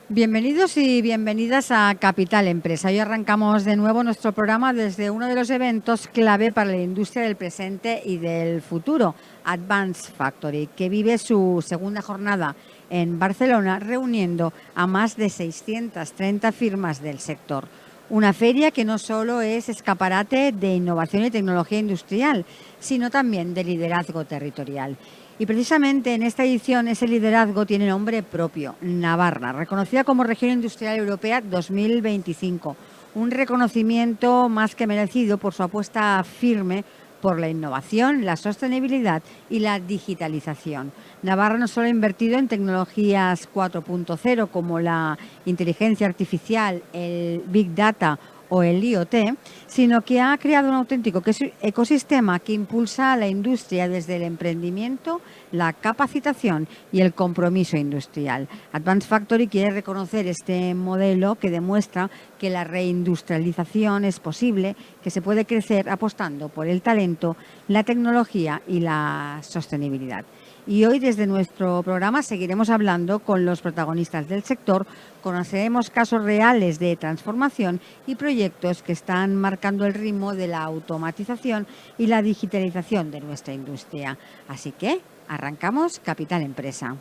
Bienvenidos y bienvenidas a Capital Empresa. Hoy arrancamos de nuevo nuestro programa desde uno de los eventos clave para la industria del presente y del futuro, Advanced Factory, que vive su segunda jornada en Barcelona, reuniendo a más de 630 firmas del sector. Una feria que no solo es escaparate de innovación y tecnología industrial, sino también de liderazgo territorial. Y precisamente en esta edición ese liderazgo tiene nombre propio, Navarra, reconocida como Región Industrial Europea 2025. Un reconocimiento más que merecido por su apuesta firme por la innovación, la sostenibilidad y la digitalización. Navarra no solo ha invertido en tecnologías 4.0 como la inteligencia artificial, el Big Data o el IoT, sino que ha creado un auténtico ecosistema que impulsa a la industria desde el emprendimiento, la capacitación y el compromiso industrial. Advanced Factory quiere reconocer este modelo que demuestra que la reindustrialización es posible, que se puede crecer apostando por el talento, la tecnología y la sostenibilidad. Y hoy desde nuestro programa seguiremos hablando con los protagonistas del sector, conoceremos casos reales de transformación y proyectos que están marcando el ritmo de la automatización y la digitalización de nuestra industria. Así que arrancamos Capital Empresa.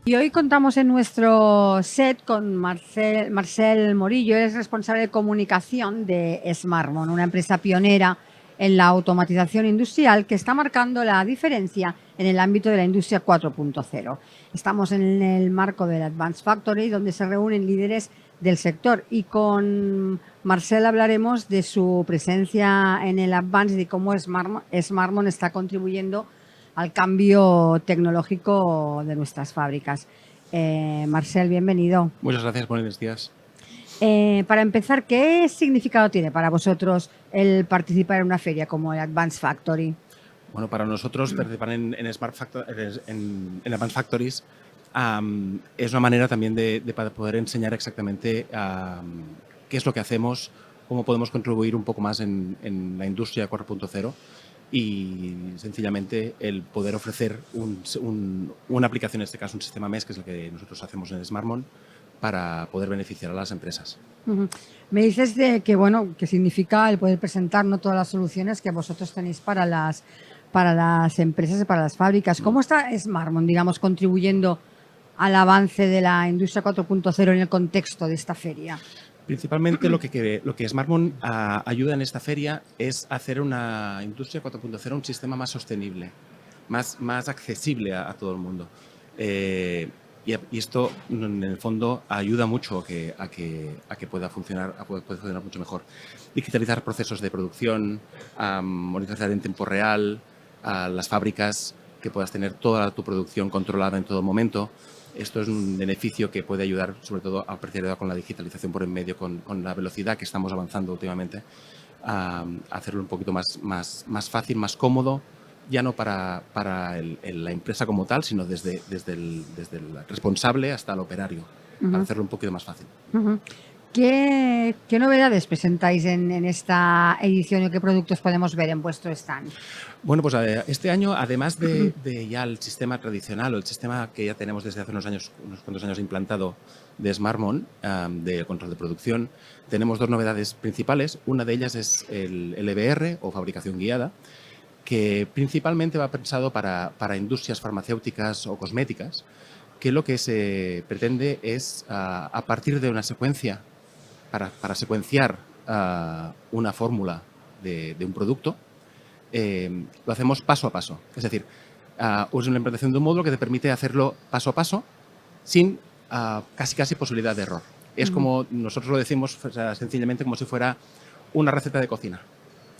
Y hoy contamos en nuestro set con Marcel Morillo, es responsable de comunicación de Smartmon, una empresa pionera en la automatización industrial que está marcando la diferencia en el ámbito de la industria 4.0. Estamos en el marco del Advanced Factory, donde se reúnen líderes del sector, y con Marcel hablaremos de su presencia en el Advanced y de cómo Smartmon está contribuyendo al cambio tecnológico de nuestras fábricas. Marcel, bienvenido. Muchas gracias, buenos días. Para empezar, ¿qué significado tiene para vosotros el participar en una feria como el Advanced Factory? Bueno, para nosotros participar en Advanced Factories es una manera también de poder enseñar exactamente qué es lo que hacemos, cómo podemos contribuir un poco más en la industria 4.0 y sencillamente el poder ofrecer una aplicación, en este caso un sistema MES, que es lo que nosotros hacemos en Smartmon, para poder beneficiar a las empresas. Me dices que significa el poder presentar todas las soluciones que vosotros tenéis para las empresas y para las fábricas. ¿Cómo está Smartmon, digamos, contribuyendo al avance de la industria 4.0 en el contexto de esta feria? Principalmente lo que Smartmon ayuda en esta feria es hacer una industria 4.0 un sistema más sostenible, más accesible a todo el mundo. Y esto, en el fondo, ayuda mucho a que pueda funcionar mucho mejor. Digitalizar procesos de producción, monitorizar en tiempo real las fábricas, que puedas tener toda tu producción controlada en todo momento. Esto es un beneficio que puede ayudar, sobre todo, a partir de con la digitalización por en medio, con la velocidad que estamos avanzando últimamente, a hacerlo un poquito más fácil, más cómodo, ya no para la empresa como tal, sino desde el responsable hasta el operario, para hacerlo un poquito más fácil. ¿Qué novedades presentáis en esta edición y qué productos podemos ver en vuestro stand? Bueno, pues este año, además de ya el sistema tradicional o el sistema que ya tenemos desde hace unos cuantos años implantado de Smartmon, de control de producción, tenemos dos novedades principales. Una de ellas es el EBR o fabricación guiada, que principalmente va pensado para industrias farmacéuticas o cosméticas, que lo que se pretende es, a partir de una secuencia, para secuenciar una fórmula de un producto, lo hacemos paso a paso. Es decir, es una implementación de un módulo que te permite hacerlo paso a paso sin casi posibilidad de error. Es como nosotros lo decimos, sencillamente como si fuera una receta de cocina.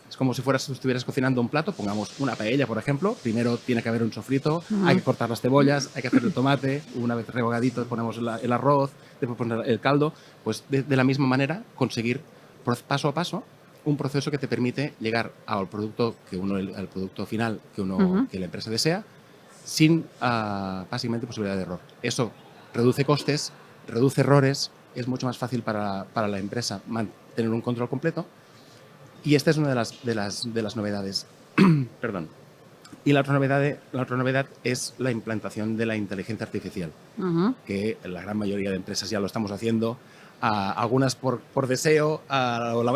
Es como si estuvieras cocinando un plato, pongamos una paella, por ejemplo. Primero tiene que haber un sofrito, hay que cortar las cebollas, hay que hacer el tomate, una vez rehogadito ponemos el arroz, después poner el caldo. Pues de la misma manera conseguir paso a paso un proceso que te permite llegar al producto final que la empresa desea, sin básicamente posibilidad de error. Eso reduce costes, reduce errores, es mucho más fácil para la empresa tener un control completo. Y esta es una de las novedades. Perdón. Y la otra novedad es la implantación de la inteligencia artificial, que la gran mayoría de empresas ya lo estamos haciendo, algunas por deseo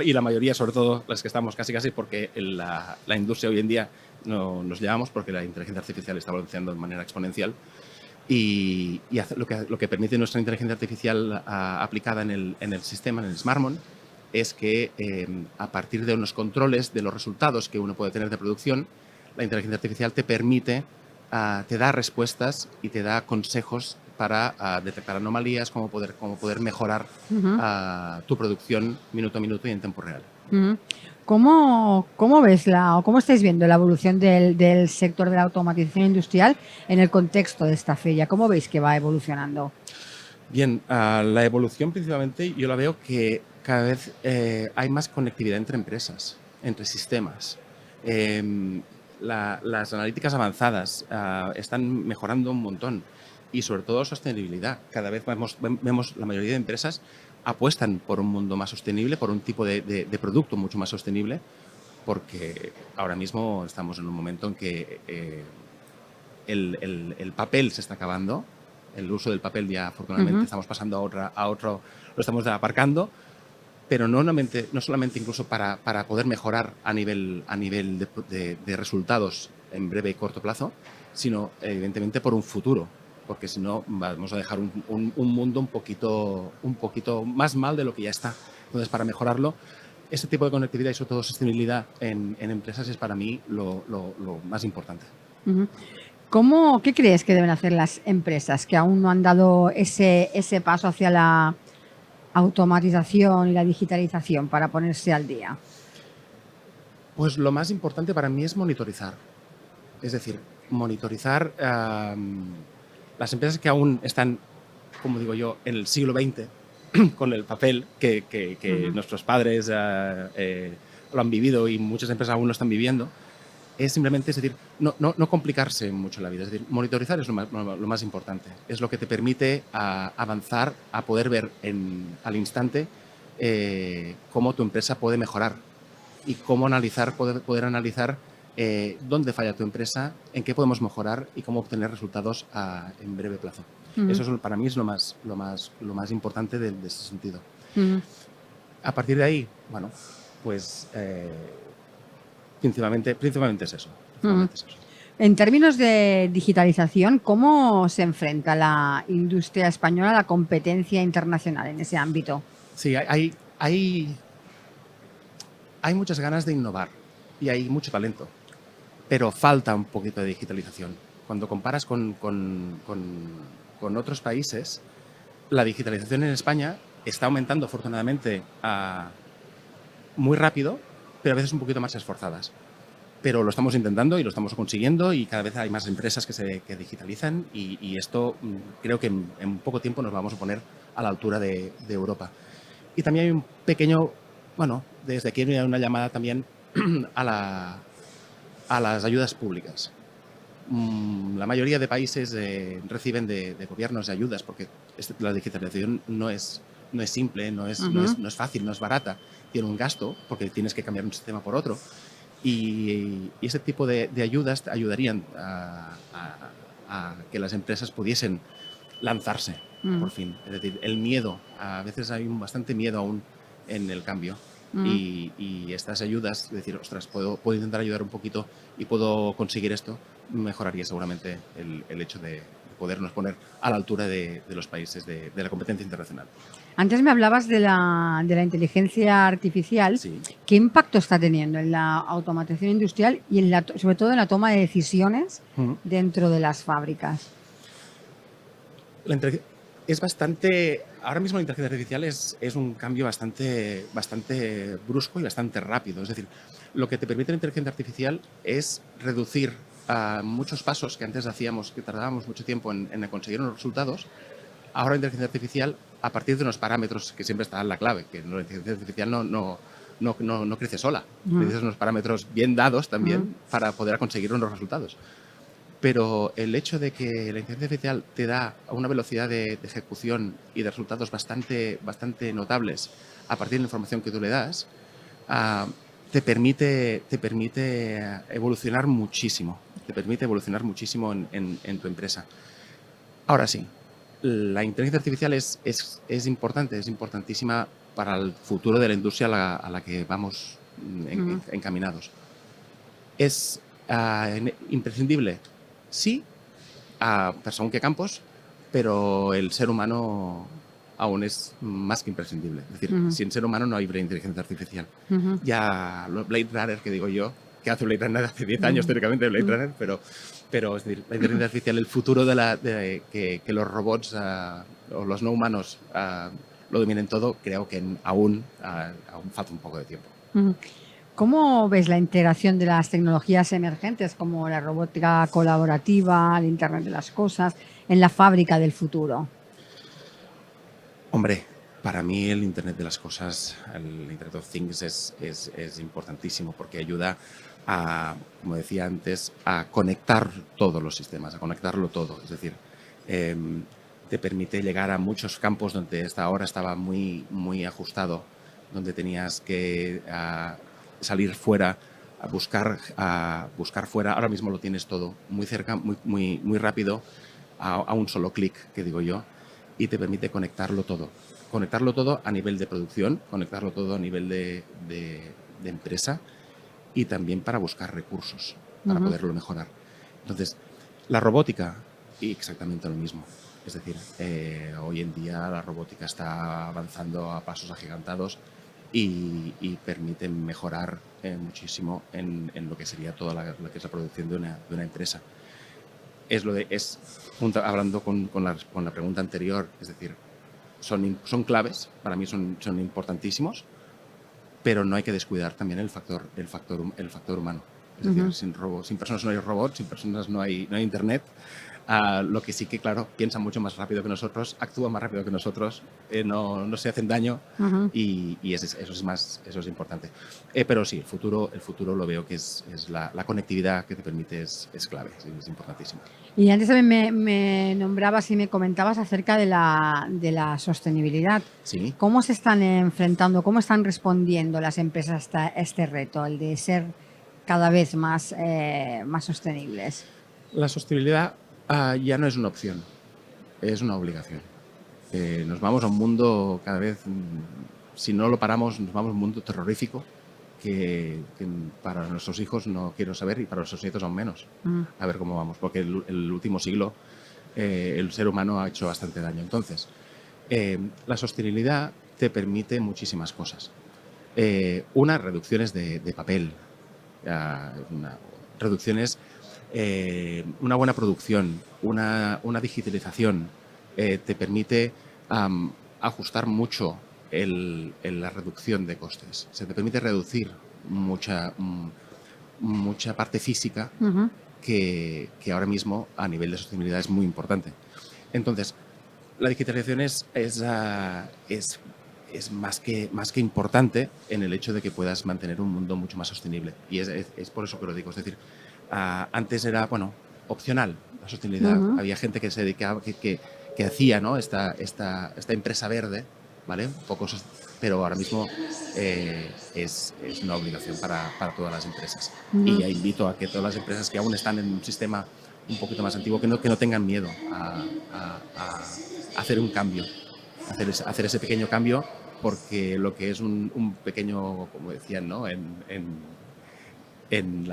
y la mayoría, sobre todo las que estamos casi porque la industria hoy en día no nos llevamos porque la inteligencia artificial está evolucionando de manera exponencial y lo que permite nuestra inteligencia artificial aplicada en el sistema, en el smartphone, es que a partir de unos controles de los resultados que uno puede tener de producción, la inteligencia artificial te permite, te da respuestas y te da consejos para detectar anomalías, cómo poder mejorar tu producción minuto a minuto y en tiempo real. ¿Cómo ves cómo estáis viendo la evolución del sector de la automatización industrial en el contexto de esta feria? ¿Cómo veis que va evolucionando? Bien, la evolución principalmente yo la veo que cada vez hay más conectividad entre empresas, entre sistemas. Las analíticas avanzadas están mejorando un montón y sobre todo sostenibilidad. Cada vez vemos la mayoría de empresas apuestan por un mundo más sostenible, por un tipo de producto mucho más sostenible, porque ahora mismo estamos en un momento en que el papel se está acabando, el uso del papel ya afortunadamente estamos pasando a otro, lo estamos aparcando, pero no solamente incluso para poder mejorar a nivel de resultados en breve y corto plazo, sino evidentemente por un futuro, porque si no vamos a dejar un mundo un poquito más mal de lo que ya está. Entonces, para mejorarlo, este tipo de conectividad y sobre todo sostenibilidad en empresas es para mí lo más importante. ¿Qué crees que deben hacer las empresas que aún no han dado ese paso hacia la automatización y la digitalización para ponerse al día? Pues lo más importante para mí es monitorizar. Es decir, monitorizar las empresas que aún están, como digo yo, en el siglo XX, con el papel que nuestros padres lo han vivido y muchas empresas aún lo están viviendo. Es decir, no complicarse mucho la vida. Es decir, monitorizar es lo más importante. Es lo que te permite avanzar, a poder ver al instante cómo tu empresa puede mejorar y cómo poder analizar dónde falla tu empresa, en qué podemos mejorar y cómo obtener resultados en breve plazo. Eso para mí es lo más importante de ese sentido. A partir de ahí, bueno, pues principalmente es eso. En términos de digitalización, ¿cómo se enfrenta la industria española a la competencia internacional en ese ámbito? Sí, hay muchas ganas de innovar y hay mucho talento, pero falta un poquito de digitalización. Cuando comparas con otros países, la digitalización en España está aumentando afortunadamente muy rápido, pero a veces un poquito más esforzadas. Pero lo estamos intentando y lo estamos consiguiendo y cada vez hay más empresas que digitalizan y esto creo que en poco tiempo nos vamos a poner a la altura de Europa. Y también hay un pequeño, desde aquí hay una llamada también a las ayudas públicas. La mayoría de países reciben de gobiernos ayudas porque la digitalización no es simple, no es fácil, no es barata. Tiene un gasto porque tienes que cambiar un sistema por otro. Y ese tipo de ayudas ayudarían a que las empresas pudiesen lanzarse, por fin. Es decir, el miedo, a veces hay bastante miedo aún en el cambio. Y estas ayudas, es decir, ostras, puedo intentar ayudar un poquito y puedo conseguir esto, mejoraría seguramente el hecho de podernos poner a la altura de los países de la competencia internacional. Antes me hablabas de la inteligencia artificial. Sí. ¿Qué impacto está teniendo en la automatización industrial y sobre todo en la toma de decisiones dentro de las fábricas? Es bastante. Ahora mismo la inteligencia artificial es un cambio bastante brusco y bastante rápido. Es decir, lo que te permite la inteligencia artificial es reducir muchos pasos que antes hacíamos, que tardábamos mucho tiempo en conseguir unos resultados. Ahora la inteligencia artificial, a partir de unos parámetros que siempre está en la clave, que la inteligencia artificial no crece sola. Necesitas unos parámetros bien dados también para poder conseguir unos resultados. pero el hecho de que la inteligencia artificial te da una velocidad de ejecución y de resultados bastante notables a partir de la información que tú le das, te permite evolucionar muchísimo. Te permite evolucionar muchísimo en tu empresa. Ahora sí, la inteligencia artificial es importante, es importantísima para el futuro de la industria a la que vamos encaminados. ¿Es imprescindible? Sí, según qué campos, pero el ser humano aún es más que imprescindible. Es decir, sin ser humano no hay inteligencia artificial. Ya Blade Runner, que digo yo, que hace Blade Runner hace 10 años teóricamente Blade Runner, pero es decir, la inteligencia artificial, el futuro de que los robots o los no humanos lo dominen todo, creo que aún falta un poco de tiempo. ¿Cómo ves la integración de las tecnologías emergentes como la robótica colaborativa, el Internet de las cosas, en la fábrica del futuro? Hombre, para mí el Internet de las cosas, el Internet of Things es importantísimo porque ayuda a, como decía antes, a conectar todos los sistemas, a conectarlo todo. Es decir, te permite llegar a muchos campos donde hasta ahora estaba muy ajustado, donde tenías que salir fuera, a buscar fuera. Ahora mismo lo tienes todo muy cerca, muy rápido, a un solo clic, que digo yo, y te permite conectarlo todo. Conectarlo todo a nivel de producción, conectarlo todo a nivel de empresa y también para buscar recursos, para poderlo mejorar. Entonces, la robótica, y exactamente lo mismo. Es decir, hoy en día la robótica está avanzando a pasos agigantados y permite mejorar muchísimo en lo que sería toda lo que es la producción de una empresa. Hablando con la pregunta anterior, es decir, son claves, para mí son importantísimos, pero no hay que descuidar también el factor humano. Es decir, sin personas no hay robots, sin personas no hay Internet. Lo que sí que, claro, piensan mucho más rápido que nosotros, actúan más rápido que nosotros, no se hacen daño y eso es importante. Pero sí, el futuro lo veo que es la conectividad que te permite es clave, es importantísima. Y antes también me nombrabas y me comentabas acerca de la sostenibilidad. Sí. ¿Cómo se están enfrentando, cómo están respondiendo las empresas a este reto, el de ser cada vez más sostenibles? La sostenibilidad ya no es una opción, es una obligación. Nos vamos a un mundo cada vez, si no lo paramos, nos vamos a un mundo terrorífico que para nuestros hijos no quiero saber y para nuestros nietos aún menos. A ver cómo vamos, porque el último siglo el ser humano ha hecho bastante daño. Entonces, la sostenibilidad te permite muchísimas cosas. Reducciones de papel, reducciones, una buena producción, una digitalización, te permite ajustar mucho la reducción de costes. Se te permite reducir mucha parte física que ahora mismo a nivel de sostenibilidad es muy importante. Entonces, la digitalización es más que importante en el hecho de que puedas mantener un mundo mucho más sostenible. Y es por eso que lo digo. Es decir, antes era, opcional la sostenibilidad. Había gente que se dedicaba, que hacía, ¿no? esta empresa verde, ¿vale? Pero ahora mismo es una obligación para todas las empresas. Y ya invito a que todas las empresas que aún están en un sistema un poquito más antiguo, que no tengan miedo a hacer un cambio, hacer ese pequeño cambio, porque lo que es un pequeño, como decían, ¿no?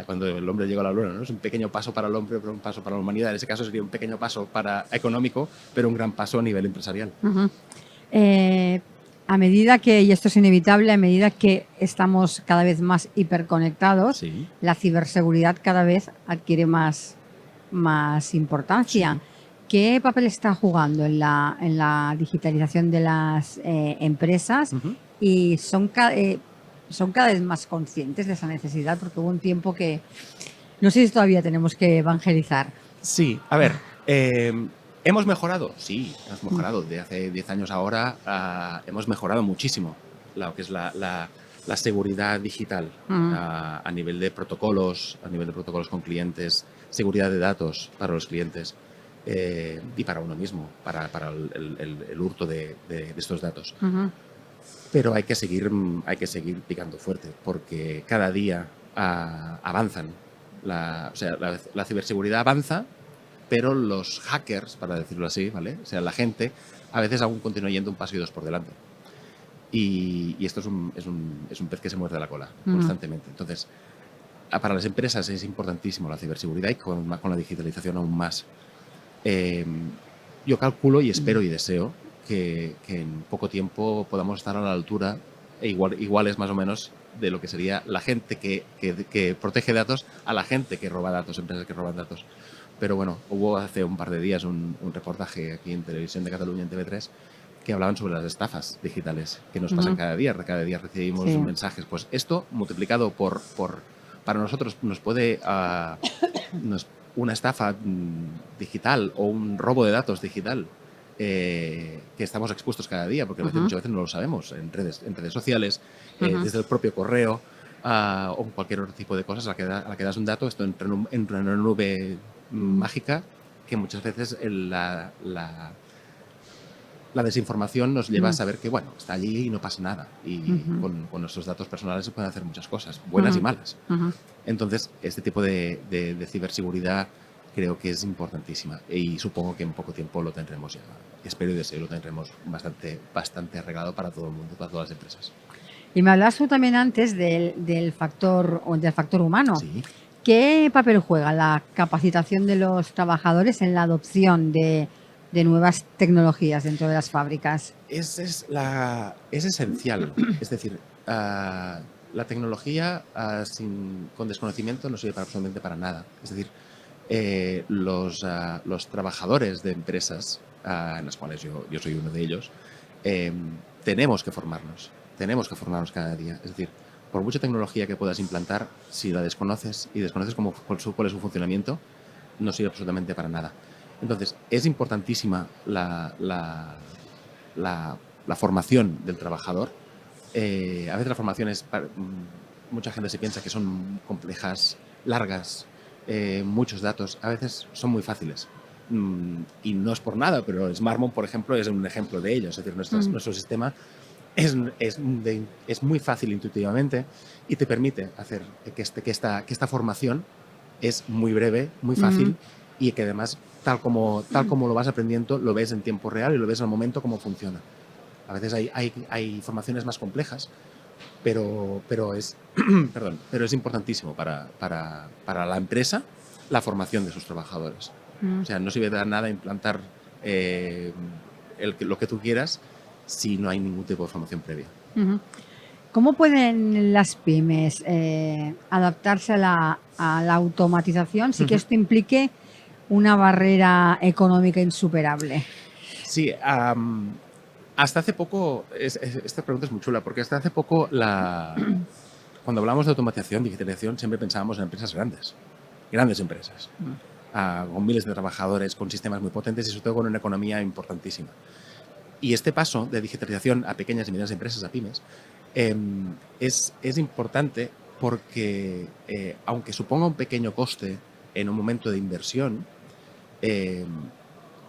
Cuando el hombre llegó a la luna, ¿no? Es un pequeño paso para el hombre, pero un paso para la humanidad. En ese caso sería un pequeño paso económico, pero un gran paso a nivel empresarial. A medida que, y esto es inevitable, a medida que estamos cada vez más hiperconectados, sí, la ciberseguridad cada vez adquiere más importancia. Sí. ¿Qué papel está jugando en la digitalización de las empresas? Y son cada vez más conscientes de esa necesidad, porque hubo un tiempo que no sé si todavía tenemos que evangelizar. Sí, a ver, ¿hemos mejorado? Sí, hemos mejorado. De hace 10 años ahora hemos mejorado muchísimo lo que es la la seguridad digital Mm. a nivel de protocolos, con clientes, seguridad de datos para los clientes y para uno mismo, para el hurto de estos datos. Ujú. Pero hay que seguir picando fuerte porque cada día avanzan. O sea, la ciberseguridad avanza, pero los hackers, para decirlo así, ¿vale? O sea, la gente a veces aún continúa yendo un paso y dos por delante. Y esto es un pez que se muerde la cola constantemente. Entonces, para las empresas es importantísimo la ciberseguridad y con la digitalización aún más. Yo calculo y espero y deseo que en poco tiempo podamos estar a la altura, iguales más o menos, de lo que sería la gente que protege datos a la gente que roba datos, empresas que roban datos. Pero bueno, hubo hace un par de días un reportaje aquí en Televisión de Cataluña, en TV3, que hablaban sobre las estafas digitales que nos pasan cada día. Cada día recibimos mensajes. Pues esto multiplicado para nosotros nos puede una estafa digital o un robo de datos digital que estamos expuestos cada día, porque muchas veces no lo sabemos en redes sociales, desde el propio correo o cualquier otro tipo de cosas a la que das un dato, esto entra en una nube mágica que muchas veces la desinformación nos lleva a saber que, bueno, está allí y no pasa nada. Y con nuestros datos personales se pueden hacer muchas cosas, buenas y malas. Entonces, este tipo de ciberseguridad creo que es importantísima. Y supongo que en poco tiempo lo tendremos ya. Espero y deseo lo tendremos bastante arreglado para todo el mundo, para todas las empresas. Y me hablas tú también antes del factor humano. Sí. ¿Qué papel juega la capacitación de los trabajadores en la adopción de nuevas tecnologías dentro de las fábricas? Es esencial. Es decir, la tecnología con desconocimiento no sirve absolutamente para nada. Es decir, los trabajadores de empresas, en las cuales yo soy uno de ellos, tenemos que formarnos cada día. Es decir, por mucha tecnología que puedas implantar, si la desconoces y desconoces cuál es su funcionamiento, no sirve absolutamente para nada. Entonces, es importantísima la formación del trabajador. A veces la formación mucha gente se piensa que son complejas, largas, muchos datos. A veces son muy fáciles. Y no es por nada, pero Smartmon, por ejemplo, es un ejemplo de ello. Es decir, nuestro sistema es muy fácil intuitivamente y te permite hacer que esta formación es muy breve, muy fácil y que además, tal como lo vas aprendiendo, lo ves en tiempo real y lo ves al momento cómo funciona. A veces hay formaciones más complejas, pero es importantísimo para la empresa la formación de sus trabajadores. O sea, no sirve de nada implantar lo que tú quieras si no hay ningún tipo de formación previa. ¿Cómo pueden las pymes adaptarse a la automatización sin que esto implique una barrera económica insuperable? Sí, hasta hace poco, esta pregunta es muy chula, porque hasta hace poco cuando hablamos de automatización, digitalización, siempre pensábamos en empresas grandes empresas, con miles de trabajadores, con sistemas muy potentes y sobre todo con una economía importantísima. Y este paso de digitalización a pequeñas y medianas empresas, a pymes, es importante porque, aunque suponga un pequeño coste en un momento de inversión,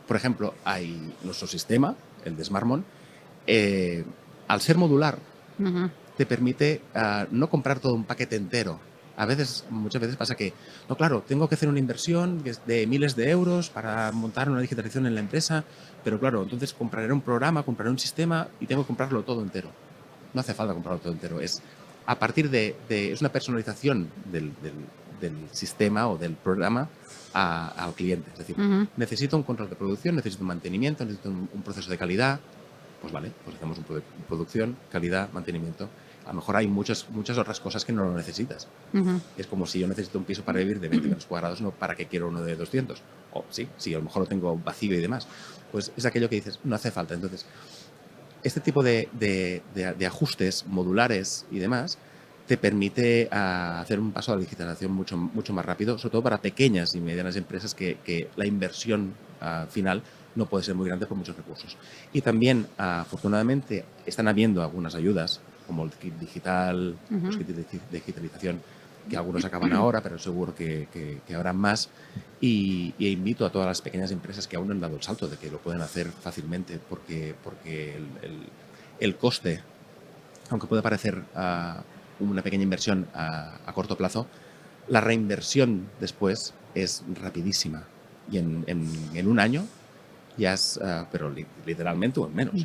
por ejemplo, hay nuestro sistema, el de Smartmon, al ser modular, te permite no comprar todo un paquete entero. Muchas veces pasa que, no, claro, tengo que hacer una inversión de miles de euros para montar una digitalización en la empresa, pero claro, entonces compraré un programa, compraré un sistema y tengo que comprarlo todo entero. No hace falta comprarlo todo entero. Es una personalización del sistema o del programa al cliente. Es decir, necesito un control de producción, necesito un mantenimiento, necesito un proceso de calidad. Pues vale, pues hacemos producción, calidad, mantenimiento. A lo mejor hay muchas otras cosas que no lo necesitas. Es como si yo necesito un piso para vivir de 20 metros cuadrados, no para qué quiero uno de 200. O sí, a lo mejor lo tengo vacío y demás. Pues es aquello que dices, no hace falta. Entonces, este tipo de ajustes modulares y demás te permite hacer un paso a la digitalización mucho más rápido, sobre todo para pequeñas y medianas empresas que la inversión final no puede ser muy grande por muchos recursos. Y también, afortunadamente, están habiendo algunas ayudas, como el kit digital, los kits de digitalización, que algunos acaban ahora, pero seguro que habrán más. Y invito a todas las pequeñas empresas que aún no han dado el salto de que lo pueden hacer fácilmente, porque el coste, aunque puede parecer una pequeña inversión a corto plazo, la reinversión después es rapidísima. Y en un año ya has, pero literalmente o en menos,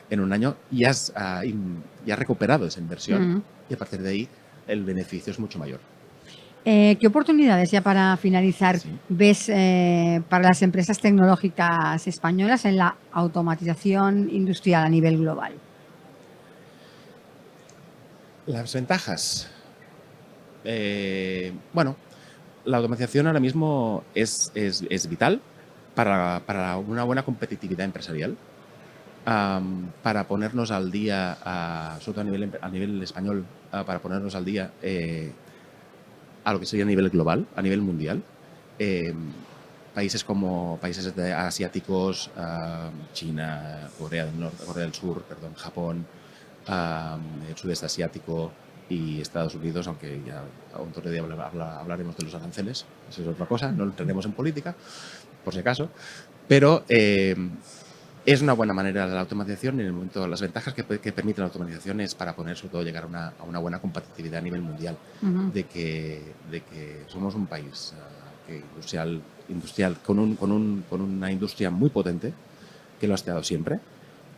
en un año ya has recuperado esa inversión y a partir de ahí el beneficio es mucho mayor. ¿Qué oportunidades, ya para finalizar, ves para las empresas tecnológicas españolas en la automatización industrial a nivel global? Las ventajas. Bueno, la automatización ahora mismo es vital para una buena competitividad empresarial, para ponernos al día, sobre todo a nivel español, para ponernos al día a lo que sería a nivel global, a nivel mundial. Países asiáticos, China, Corea del Sur, Japón, el sudeste asiático y Estados Unidos, aunque ya otro día hablaremos de los aranceles, eso es otra cosa, no entraremos en política, por si acaso, pero es una buena manera de la automatización. En el momento, las ventajas que permite la automatización es para poner, sobre todo, llegar a una buena competitividad a nivel mundial, de que somos un país industrial con una industria muy potente, que lo ha estado siempre,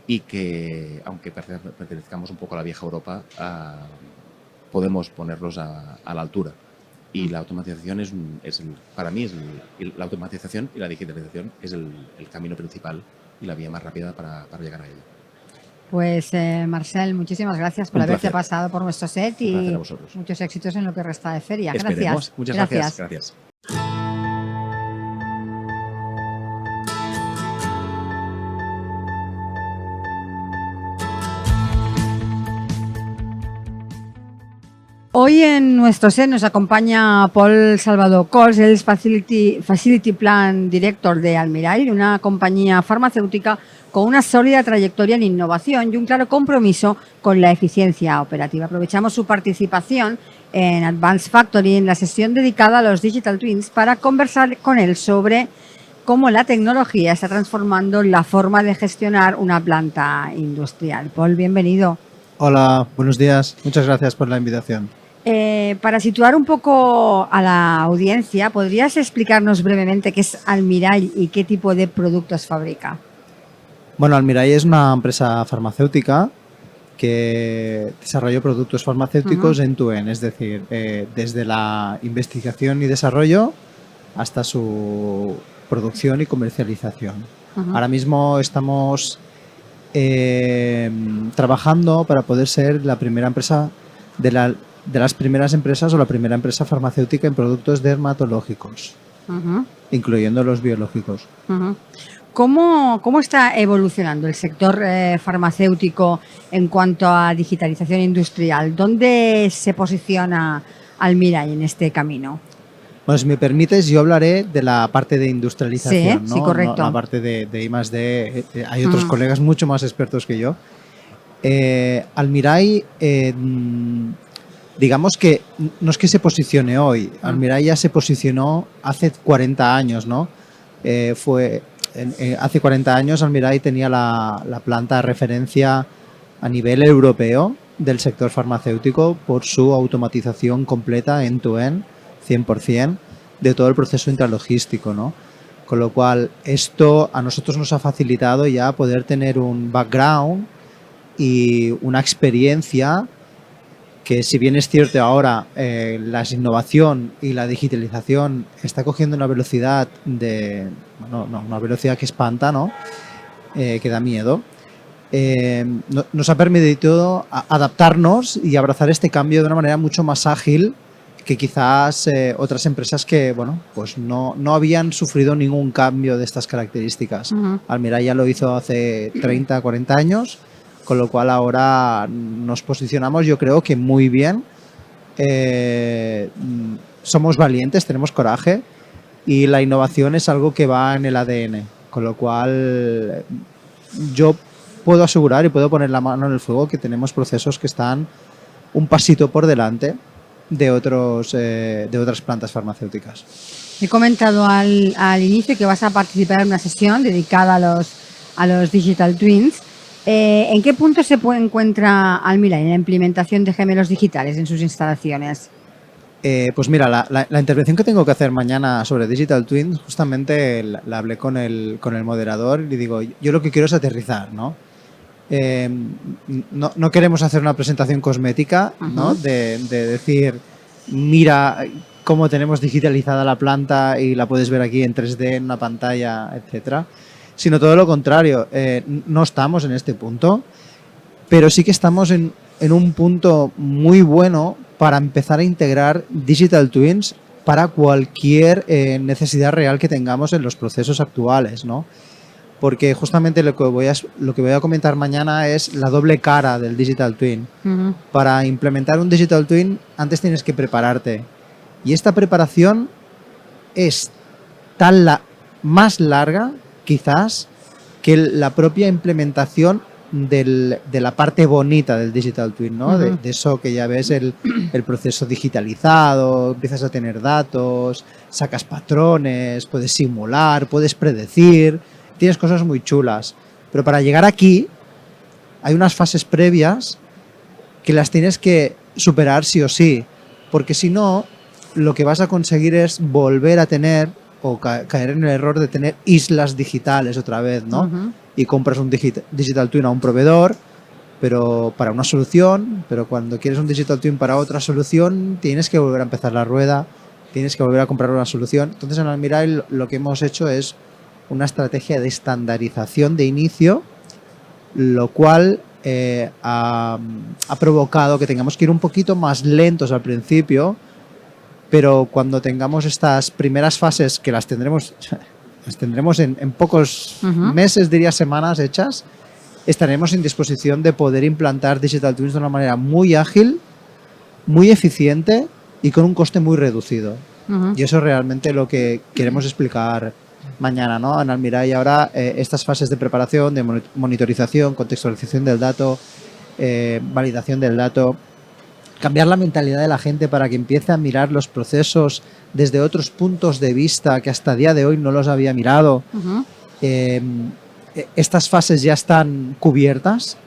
y que, aunque pertenezcamos un poco a la vieja Europa, podemos ponerlos a la altura. Y la automatización para mí la automatización y la digitalización es el camino principal y la vía más rápida para llegar a ello. Pues Marcel, muchísimas gracias por haberte pasado por nuestro set y muchos éxitos en lo que resta de feria. Esperemos. Gracias. Muchas gracias. Gracias. Hoy en nuestro set nos acompaña Paul Salvador Cols, el Facility Plan Director de Almirall, una compañía farmacéutica con una sólida trayectoria en innovación y un claro compromiso con la eficiencia operativa. Aprovechamos su participación en Advanced Factory en la sesión dedicada a los Digital Twins para conversar con él sobre cómo la tecnología está transformando la forma de gestionar una planta industrial. Paul, bienvenido. Hola, buenos días. Muchas gracias por la invitación. Para situar un poco a la audiencia, ¿podrías explicarnos brevemente qué es Almirall y qué tipo de productos fabrica? Bueno, Almirall es una empresa farmacéutica que desarrolla productos farmacéuticos end-to-end, es decir, desde la investigación y desarrollo hasta su producción y comercialización. Ahora mismo estamos trabajando para poder ser la primera empresa de las primeras empresas o la primera empresa farmacéutica en productos dermatológicos, incluyendo los biológicos. ¿Cómo está evolucionando el sector farmacéutico en cuanto a digitalización industrial? ¿Dónde se posiciona Almirall en este camino? Bueno, si me permites, yo hablaré de la parte de industrialización, sí, ¿no? Sí, correcto. No, la parte de I+D, hay otros colegas mucho más expertos que yo. Almirall, digamos que no es que se posicione hoy, Almirall ya se posicionó hace 40 años, ¿no? Hace 40 años Almirall tenía la planta de referencia a nivel europeo del sector farmacéutico por su automatización completa, end-to-end, 100%, de todo el proceso intralogístico, ¿no? Con lo cual, esto a nosotros nos ha facilitado ya poder tener un background y una experiencia que, si bien es cierto ahora la innovación y la digitalización está cogiendo una velocidad una velocidad que espanta, ¿no? Que da miedo, nos ha permitido adaptarnos y abrazar este cambio de una manera mucho más ágil que quizás otras empresas que, bueno, pues no habían sufrido ningún cambio de estas características. Almirall ya lo hizo hace 30, 40 años, con lo cual ahora nos posicionamos, yo creo que muy bien. Somos valientes, tenemos coraje y la innovación es algo que va en el ADN, con lo cual yo puedo asegurar y puedo poner la mano en el fuego que tenemos procesos que están un pasito por delante de otras plantas farmacéuticas. He comentado al inicio que vas a participar en una sesión dedicada a los Digital Twins. ¿En qué punto se encuentra Almirall en la implementación de gemelos digitales en sus instalaciones? Pues mira, la intervención que tengo que hacer mañana sobre Digital Twins, justamente la hablé con el moderador y digo, yo lo que quiero es aterrizar, ¿no? No queremos hacer una presentación cosmética, ¿no? De decir, mira cómo tenemos digitalizada la planta y la puedes ver aquí en 3D en una pantalla, etcétera, sino todo lo contrario. No estamos en este punto, pero sí que estamos en un punto muy bueno para empezar a integrar Digital Twins para cualquier necesidad real que tengamos en los procesos actuales, ¿no? Porque justamente lo que voy a comentar mañana es la doble cara del Digital Twin. Para implementar un Digital Twin, antes tienes que prepararte. Y esta preparación es más larga, quizás, que la propia implementación de la parte bonita del Digital Twin, ¿no? De eso que ya ves, el proceso digitalizado, empiezas a tener datos, sacas patrones, puedes simular, puedes predecir, tienes cosas muy chulas. Pero para llegar aquí hay unas fases previas que las tienes que superar sí o sí, porque si no, lo que vas a conseguir es volver a tener o caer en el error de tener islas digitales otra vez, ¿no? Y compras un Digital Twin a un proveedor, pero para una solución, pero cuando quieres un Digital Twin para otra solución, tienes que volver a empezar la rueda, tienes que volver a comprar una solución. Entonces en Almirall lo que hemos hecho es una estrategia de estandarización de inicio, lo cual ha provocado que tengamos que ir un poquito más lentos al principio, pero cuando tengamos estas primeras fases, que las tendremos en pocos meses, diría semanas hechas, estaremos en disposición de poder implantar Digital Twins de una manera muy ágil, muy eficiente y con un coste muy reducido. Y eso es realmente lo que queremos explicar mañana, ¿no? En Almirall ahora estas fases de preparación, de monitorización, contextualización del dato, validación del dato, cambiar la mentalidad de la gente para que empiece a mirar los procesos desde otros puntos de vista que hasta el día de hoy no los había mirado. Estas fases ya están cubiertas,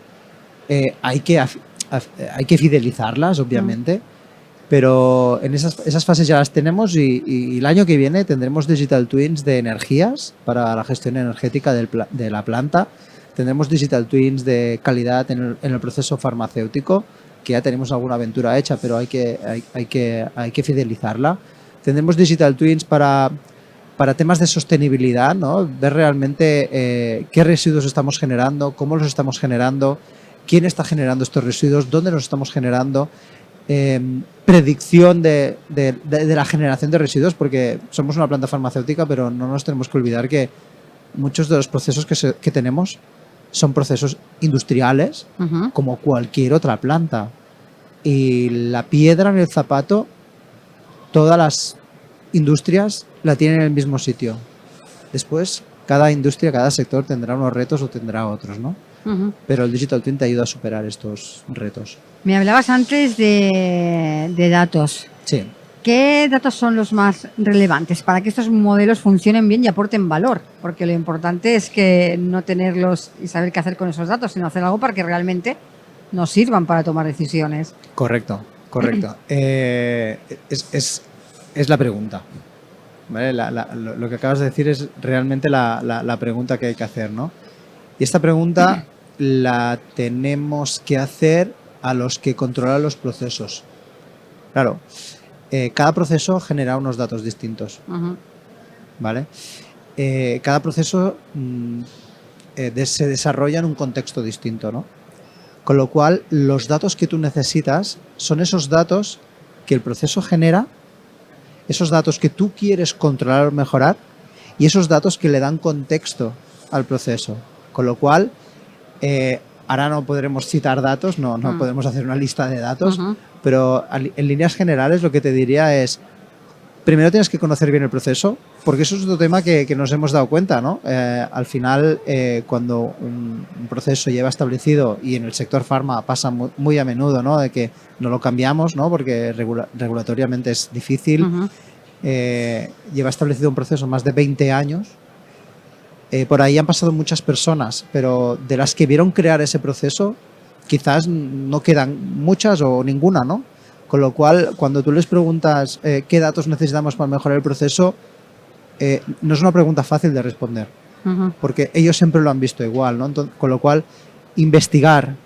hay que fidelizarlas, obviamente, pero en esas fases ya las tenemos y el año que viene tendremos Digital Twins de energías para la gestión energética de la planta, tendremos Digital Twins de calidad en el proceso farmacéutico, que ya tenemos alguna aventura hecha, pero hay que fidelizarla. Tendremos Digital Twins para temas de sostenibilidad, ¿no? Ver realmente qué residuos estamos generando, cómo los estamos generando, quién está generando estos residuos, dónde los estamos generando, predicción de la generación de residuos, porque somos una planta farmacéutica, pero no nos tenemos que olvidar que muchos de los procesos que tenemos son procesos industriales, como cualquier otra planta. Y la piedra en el zapato, todas las industrias la tienen en el mismo sitio. Después, cada industria, cada sector tendrá unos retos o tendrá otros, ¿no? Pero el Digital Twin te ayuda a superar estos retos. Me hablabas antes de datos. Sí. ¿Qué datos son los más relevantes para que estos modelos funcionen bien y aporten valor? Porque lo importante es que no tenerlos y saber qué hacer con esos datos, sino hacer algo para que realmente nos sirvan para tomar decisiones. Correcto. Es la pregunta. ¿Vale? Lo que acabas de decir es realmente la pregunta que hay que hacer, ¿no? Y esta pregunta la tenemos que hacer a los que controlan los procesos. Claro. Cada proceso genera unos datos distintos, ¿vale? Cada proceso se desarrolla en un contexto distinto, ¿no? Con lo cual, los datos que tú necesitas son esos datos que el proceso genera, esos datos que tú quieres controlar o mejorar y esos datos que le dan contexto al proceso. Con lo cual, ahora no podremos citar datos, no podemos hacer una lista de datos, pero en líneas generales lo que te diría es primero tienes que conocer bien el proceso, porque eso es otro tema que nos hemos dado cuenta, ¿no? Al final, cuando un proceso lleva establecido, y en el sector farma pasa muy a menudo, ¿no? De que no lo cambiamos, ¿no? Porque regulatoriamente es difícil. Lleva establecido un proceso más de 20 años. Por ahí han pasado muchas personas, pero de las que vieron crear ese proceso, quizás no quedan muchas o ninguna, ¿no? Con lo cual, cuando tú les preguntas qué datos necesitamos para mejorar el proceso, no es una pregunta fácil de responder, porque ellos siempre lo han visto igual, ¿no? Entonces, con lo cual, investigar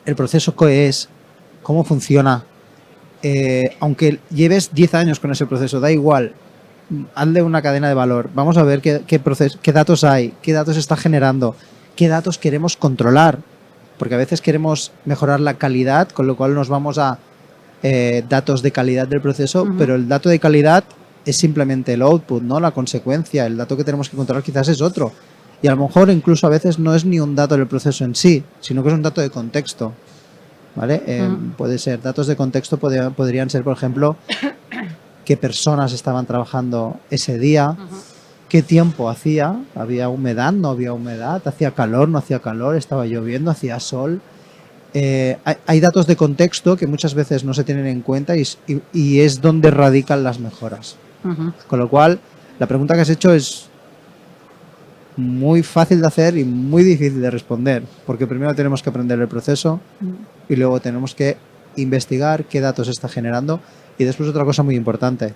el proceso que es, cómo funciona, aunque lleves 10 años con ese proceso, da igual, hazle una cadena de valor. Vamos a ver qué datos hay, qué datos está generando, qué datos queremos controlar, porque a veces queremos mejorar la calidad, con lo cual nos vamos a datos de calidad del proceso, pero el dato de calidad es simplemente el output, ¿no? La consecuencia. El dato que tenemos que controlar quizás es otro. Y a lo mejor incluso a veces no es ni un dato del proceso en sí, sino que es un dato de contexto, ¿vale? Puede ser, datos de contexto podrían ser, por ejemplo, qué personas estaban trabajando ese día, qué tiempo hacía, había humedad, no había humedad, hacía calor, no hacía calor, estaba lloviendo, hacía sol. Hay datos de contexto que muchas veces no se tienen en cuenta y es donde radican las mejoras. Con lo cual, la pregunta que has hecho es muy fácil de hacer y muy difícil de responder, porque primero tenemos que aprender el proceso y luego tenemos que investigar qué datos está generando. Y después otra cosa muy importante,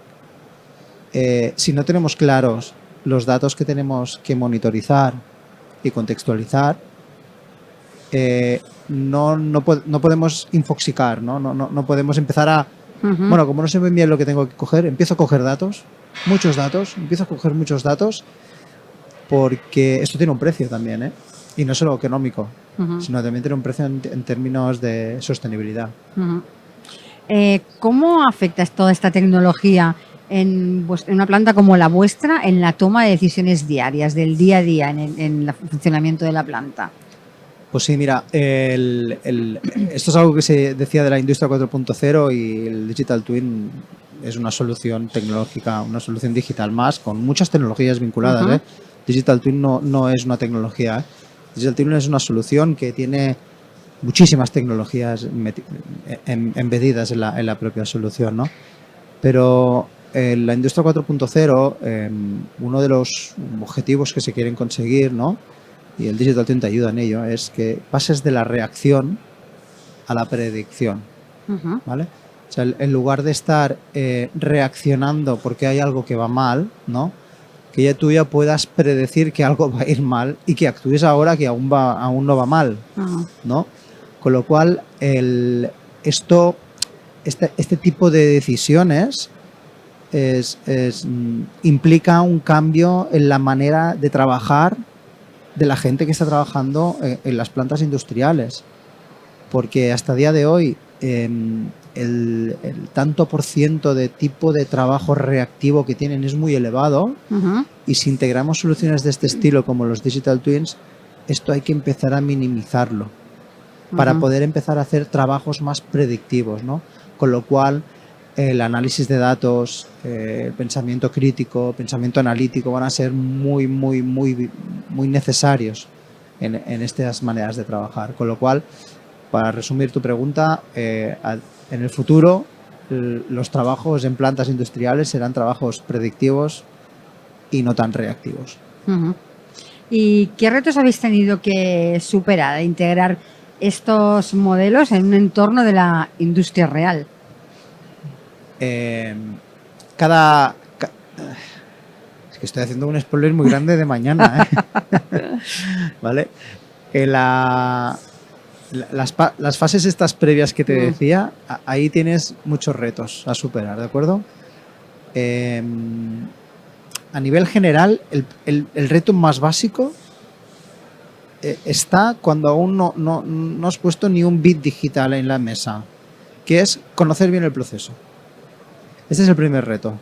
si no tenemos claros los datos que tenemos que monitorizar y contextualizar, no podemos infoxicar, no podemos empezar a... Bueno, como no sé muy bien lo que tengo que coger, empiezo a coger datos, empiezo a coger muchos datos, porque esto tiene un precio también, ¿eh? Y no solo económico, sino también tiene un precio en términos de sostenibilidad. ¿Cómo afecta toda esta tecnología en una planta como la vuestra en la toma de decisiones diarias, del día a día, en el funcionamiento de la planta? Pues sí, mira, esto es algo que se decía de la industria 4.0 y el Digital Twin es una solución tecnológica, una solución digital más, con muchas tecnologías vinculadas. Digital Twin no es una tecnología. Digital Twin es una solución que tiene muchísimas tecnologías embedidas en la propia solución, ¿no? Pero la industria 4.0, uno de los objetivos que se quieren conseguir, ¿no? Y el Digital Twin te ayuda en ello, es que pases de la reacción a la predicción, ¿vale? O sea, en lugar de estar reaccionando porque hay algo que va mal, ¿no? Que tú ya puedas predecir que algo va a ir mal y que actúes ahora que aún no va mal, ¿no? Con lo cual, este tipo de decisiones implica un cambio en la manera de trabajar de la gente que está trabajando en las plantas industriales, porque hasta el día de hoy el tanto por ciento de tipo de trabajo reactivo que tienen es muy elevado, y si integramos soluciones de este estilo como los Digital Twins, esto hay que empezar a minimizarlo para poder empezar a hacer trabajos más predictivos, ¿no? Con lo cual el análisis de datos, el pensamiento crítico, pensamiento analítico van a ser muy necesarios en estas maneras de trabajar. Con lo cual, para resumir tu pregunta, en el futuro los trabajos en plantas industriales serán trabajos predictivos y no tan reactivos. ¿Y qué retos habéis tenido que superar, integrar estos modelos en un entorno de la industria real? Es que estoy haciendo un spoiler muy grande de mañana, ¿vale? Las fases estas previas que te decía, ahí tienes muchos retos a superar, ¿de acuerdo? A nivel general, el reto más básico está cuando aún no has puesto ni un bit digital en la mesa, que es conocer bien el proceso. Este es el primer reto.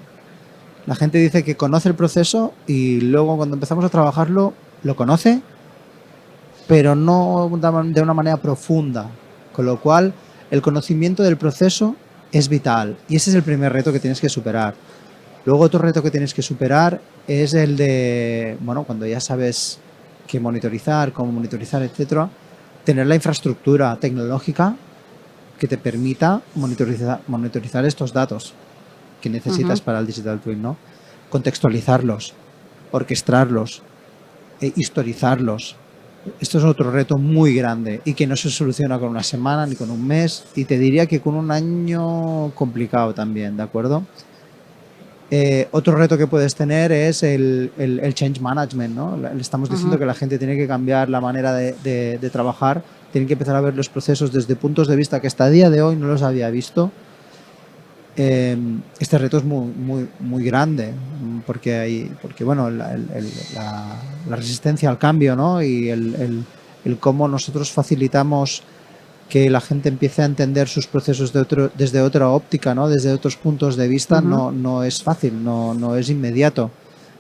La gente dice que conoce el proceso y luego cuando empezamos a trabajarlo, lo conoce, pero no de una manera profunda. Con lo cual, el conocimiento del proceso es vital y ese es el primer reto que tienes que superar. Luego otro reto que tienes que superar es el de, bueno, cuando ya sabes qué monitorizar, cómo monitorizar, etcétera, tener la infraestructura tecnológica que te permita monitorizar estos datos que necesitas para el Digital Twin, ¿no? Contextualizarlos, orquestarlos, historizarlos. Esto es otro reto muy grande y que no se soluciona con una semana ni con un mes, y te diría que con un año complicado también, ¿de acuerdo? Otro reto que puedes tener es el change management, ¿no? Le estamos diciendo que la gente tiene que cambiar la manera de trabajar, tienen que empezar a ver los procesos desde puntos de vista que hasta el día de hoy no los había visto. Este reto es muy grande porque bueno, la resistencia al cambio, ¿no? Y el cómo nosotros facilitamos que la gente empiece a entender sus procesos desde otra óptica, ¿no? Desde otros puntos de vista, no es fácil, no es inmediato.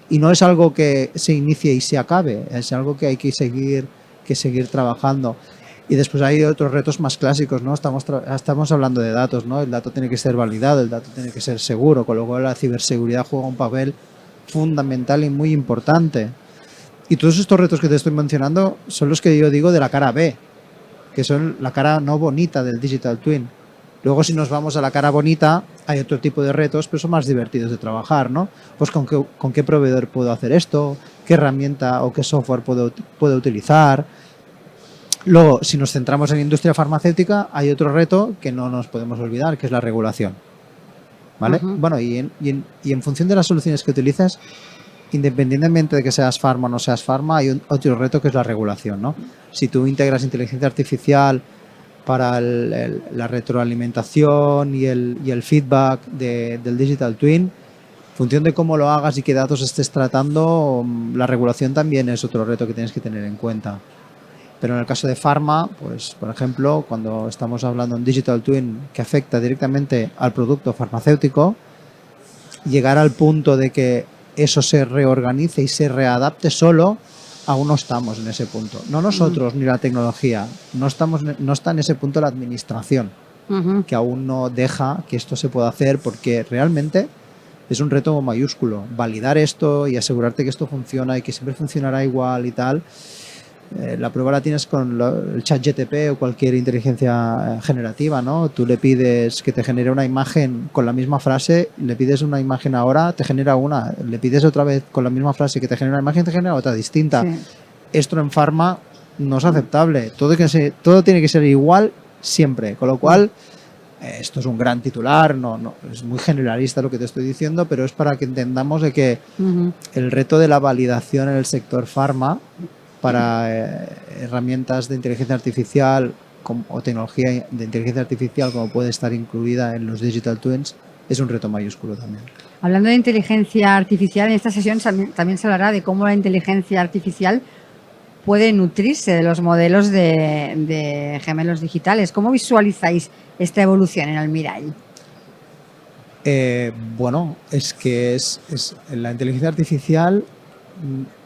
Y no es algo que se inicie y se acabe, es algo que hay que seguir trabajando. Y después hay otros retos más clásicos, ¿no? Estamos hablando de datos, ¿no? El dato tiene que ser validado, el dato tiene que ser seguro, con lo cual la ciberseguridad juega un papel fundamental y muy importante. Y todos estos retos que te estoy mencionando son los que yo digo de la cara B, que son la cara no bonita del Digital Twin. Luego, si nos vamos a la cara bonita, hay otro tipo de retos, pero son más divertidos de trabajar, ¿no? Pues con qué proveedor puedo hacer esto, qué herramienta o qué software puedo utilizar. Luego, si nos centramos en industria farmacéutica, hay otro reto que no nos podemos olvidar, que es la regulación, ¿vale? Bueno, y en función de las soluciones que utilices, independientemente de que seas farma o no seas farma, hay otro reto que es la regulación, ¿no? Si tú integras inteligencia artificial para la retroalimentación y el feedback del Digital Twin, en función de cómo lo hagas y qué datos estés tratando, la regulación también es otro reto que tienes que tener en cuenta. Pero en el caso de Pharma, pues por ejemplo, cuando estamos hablando de un Digital Twin que afecta directamente al producto farmacéutico, llegar al punto de que eso se reorganice y se readapte solo, aún no estamos en ese punto. No nosotros ni la tecnología, no está en ese punto la administración, que aún no deja que esto se pueda hacer, porque realmente es un reto mayúsculo. Validar esto y asegurarte que esto funciona y que siempre funcionará igual y tal. La prueba la tienes con el ChatGPT o cualquier inteligencia generativa, ¿no? Tú le pides que te genere una imagen con la misma frase, le pides una imagen ahora, te genera una, le pides otra vez con la misma frase que te genera una imagen, te genera otra distinta. Sí. Esto en Pharma no es aceptable, todo tiene que ser igual siempre, con lo cual esto es un gran titular, no es muy generalista lo que te estoy diciendo, pero es para que entendamos de que el reto de la validación en el sector Pharma para herramientas de inteligencia artificial o tecnología de inteligencia artificial como puede estar incluida en los Digital Twins es un reto mayúsculo también. Hablando de inteligencia artificial, en esta sesión también se hablará de cómo la inteligencia artificial puede nutrirse de los modelos de gemelos digitales. ¿Cómo visualizáis esta evolución en Almirall? Bueno, es que la inteligencia artificial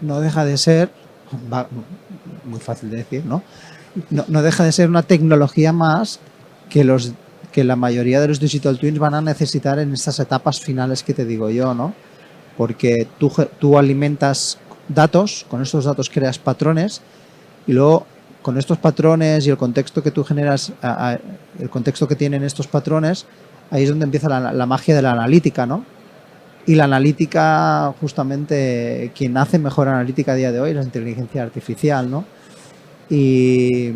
no deja de ser, muy fácil de decir, ¿no? No deja de ser una tecnología más que la mayoría de los Digital Twins van a necesitar en estas etapas finales que te digo yo, ¿no? Porque tú alimentas datos, con estos datos creas patrones y luego con estos patrones y el contexto que tú generas, el contexto que tienen estos patrones, ahí es donde empieza la magia de la analítica, ¿no? Y la analítica, justamente, quien hace mejor analítica a día de hoy es la inteligencia artificial, ¿no? Y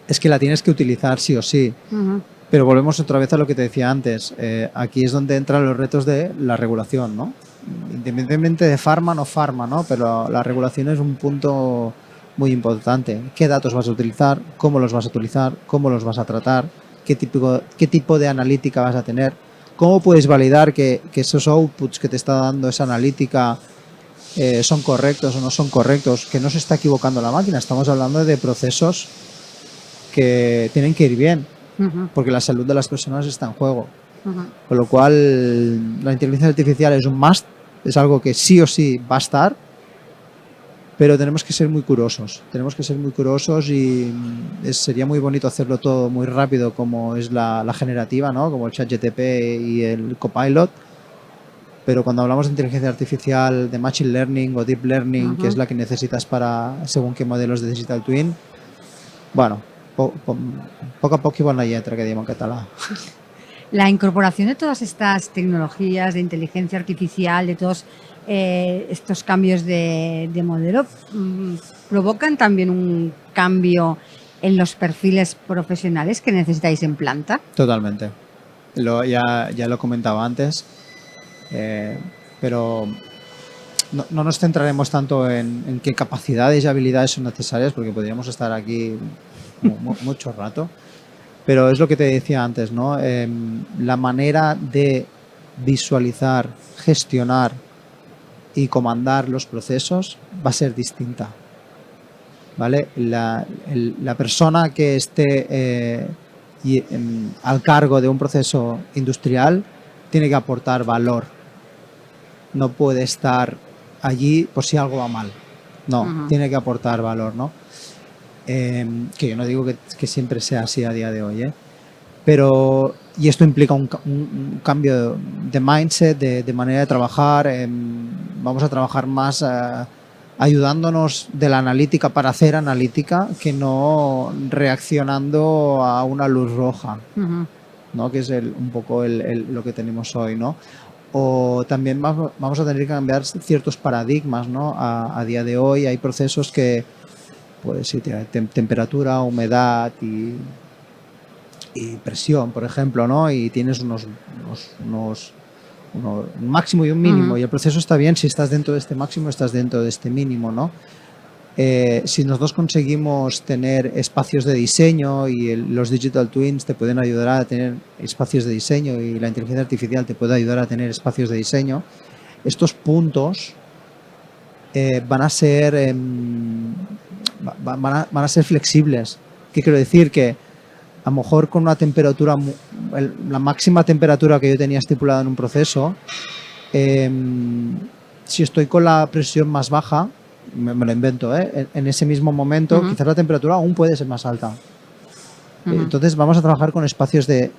es que la tienes que utilizar sí o sí. Pero volvemos otra vez a lo que te decía antes. Aquí es donde entran los retos de la regulación, ¿no? Independientemente de farma o no farma, ¿no? Pero la regulación es un punto muy importante. ¿Qué datos vas a utilizar? ¿Cómo los vas a utilizar? ¿Cómo los vas a tratar? ¿Qué tipo de analítica vas a tener? ¿Cómo puedes validar que esos outputs que te está dando esa analítica son correctos o no son correctos? Que no se está equivocando la máquina. Estamos hablando de procesos que tienen que ir bien, porque la salud de las personas está en juego. Con lo cual, la inteligencia artificial es un must, es algo que sí o sí va a estar, pero tenemos que ser muy curosos. Y sería muy bonito hacerlo todo muy rápido como es la generativa, ¿no? Como el ChatGPT y el Copilot, pero cuando hablamos de inteligencia artificial, de machine learning o deep learning, que es la que necesitas para según qué modelos de digital twin, bueno, poco a poco iba la lletra, que digo en catalán. La incorporación de todas estas tecnologías de inteligencia artificial, de todos estos cambios de modelo, provocan también un cambio en los perfiles profesionales que necesitáis en planta. Totalmente. Ya lo comentaba antes, pero no nos centraremos tanto en qué capacidades y habilidades son necesarias, porque podríamos estar aquí mucho rato. Pero es lo que te decía antes, ¿no? La manera de visualizar, gestionar y comandar los procesos va a ser distinta, ¿vale? La persona que esté al cargo de un proceso industrial tiene que aportar valor. No puede estar allí por si algo va mal. No, tiene que aportar valor, ¿no? Que yo no digo que siempre sea así a día de hoy, pero y esto implica un cambio de mindset, de manera de trabajar. Vamos a trabajar más ayudándonos de la analítica para hacer analítica, que no reaccionando a una luz roja, ¿no? Que es un poco lo que tenemos hoy, ¿no? O también vamos a tener que cambiar ciertos paradigmas, ¿no? A día de hoy hay procesos que pues sí, temperatura, humedad y presión, por ejemplo, ¿no? Y tienes un máximo y un mínimo, y el proceso está bien si estás dentro de este máximo, estás dentro de este mínimo, ¿no? Si nosotros conseguimos tener espacios de diseño y los digital twins te pueden ayudar a tener espacios de diseño y la inteligencia artificial te puede ayudar a tener espacios de diseño, estos puntos van a ser flexibles. ¿Qué quiero decir? Que a lo mejor con una temperatura, la máxima temperatura que yo tenía estipulada en un proceso, si estoy con la presión más baja, me lo invento, en ese mismo momento, quizás la temperatura aún puede ser más alta. Entonces vamos a trabajar con espacios de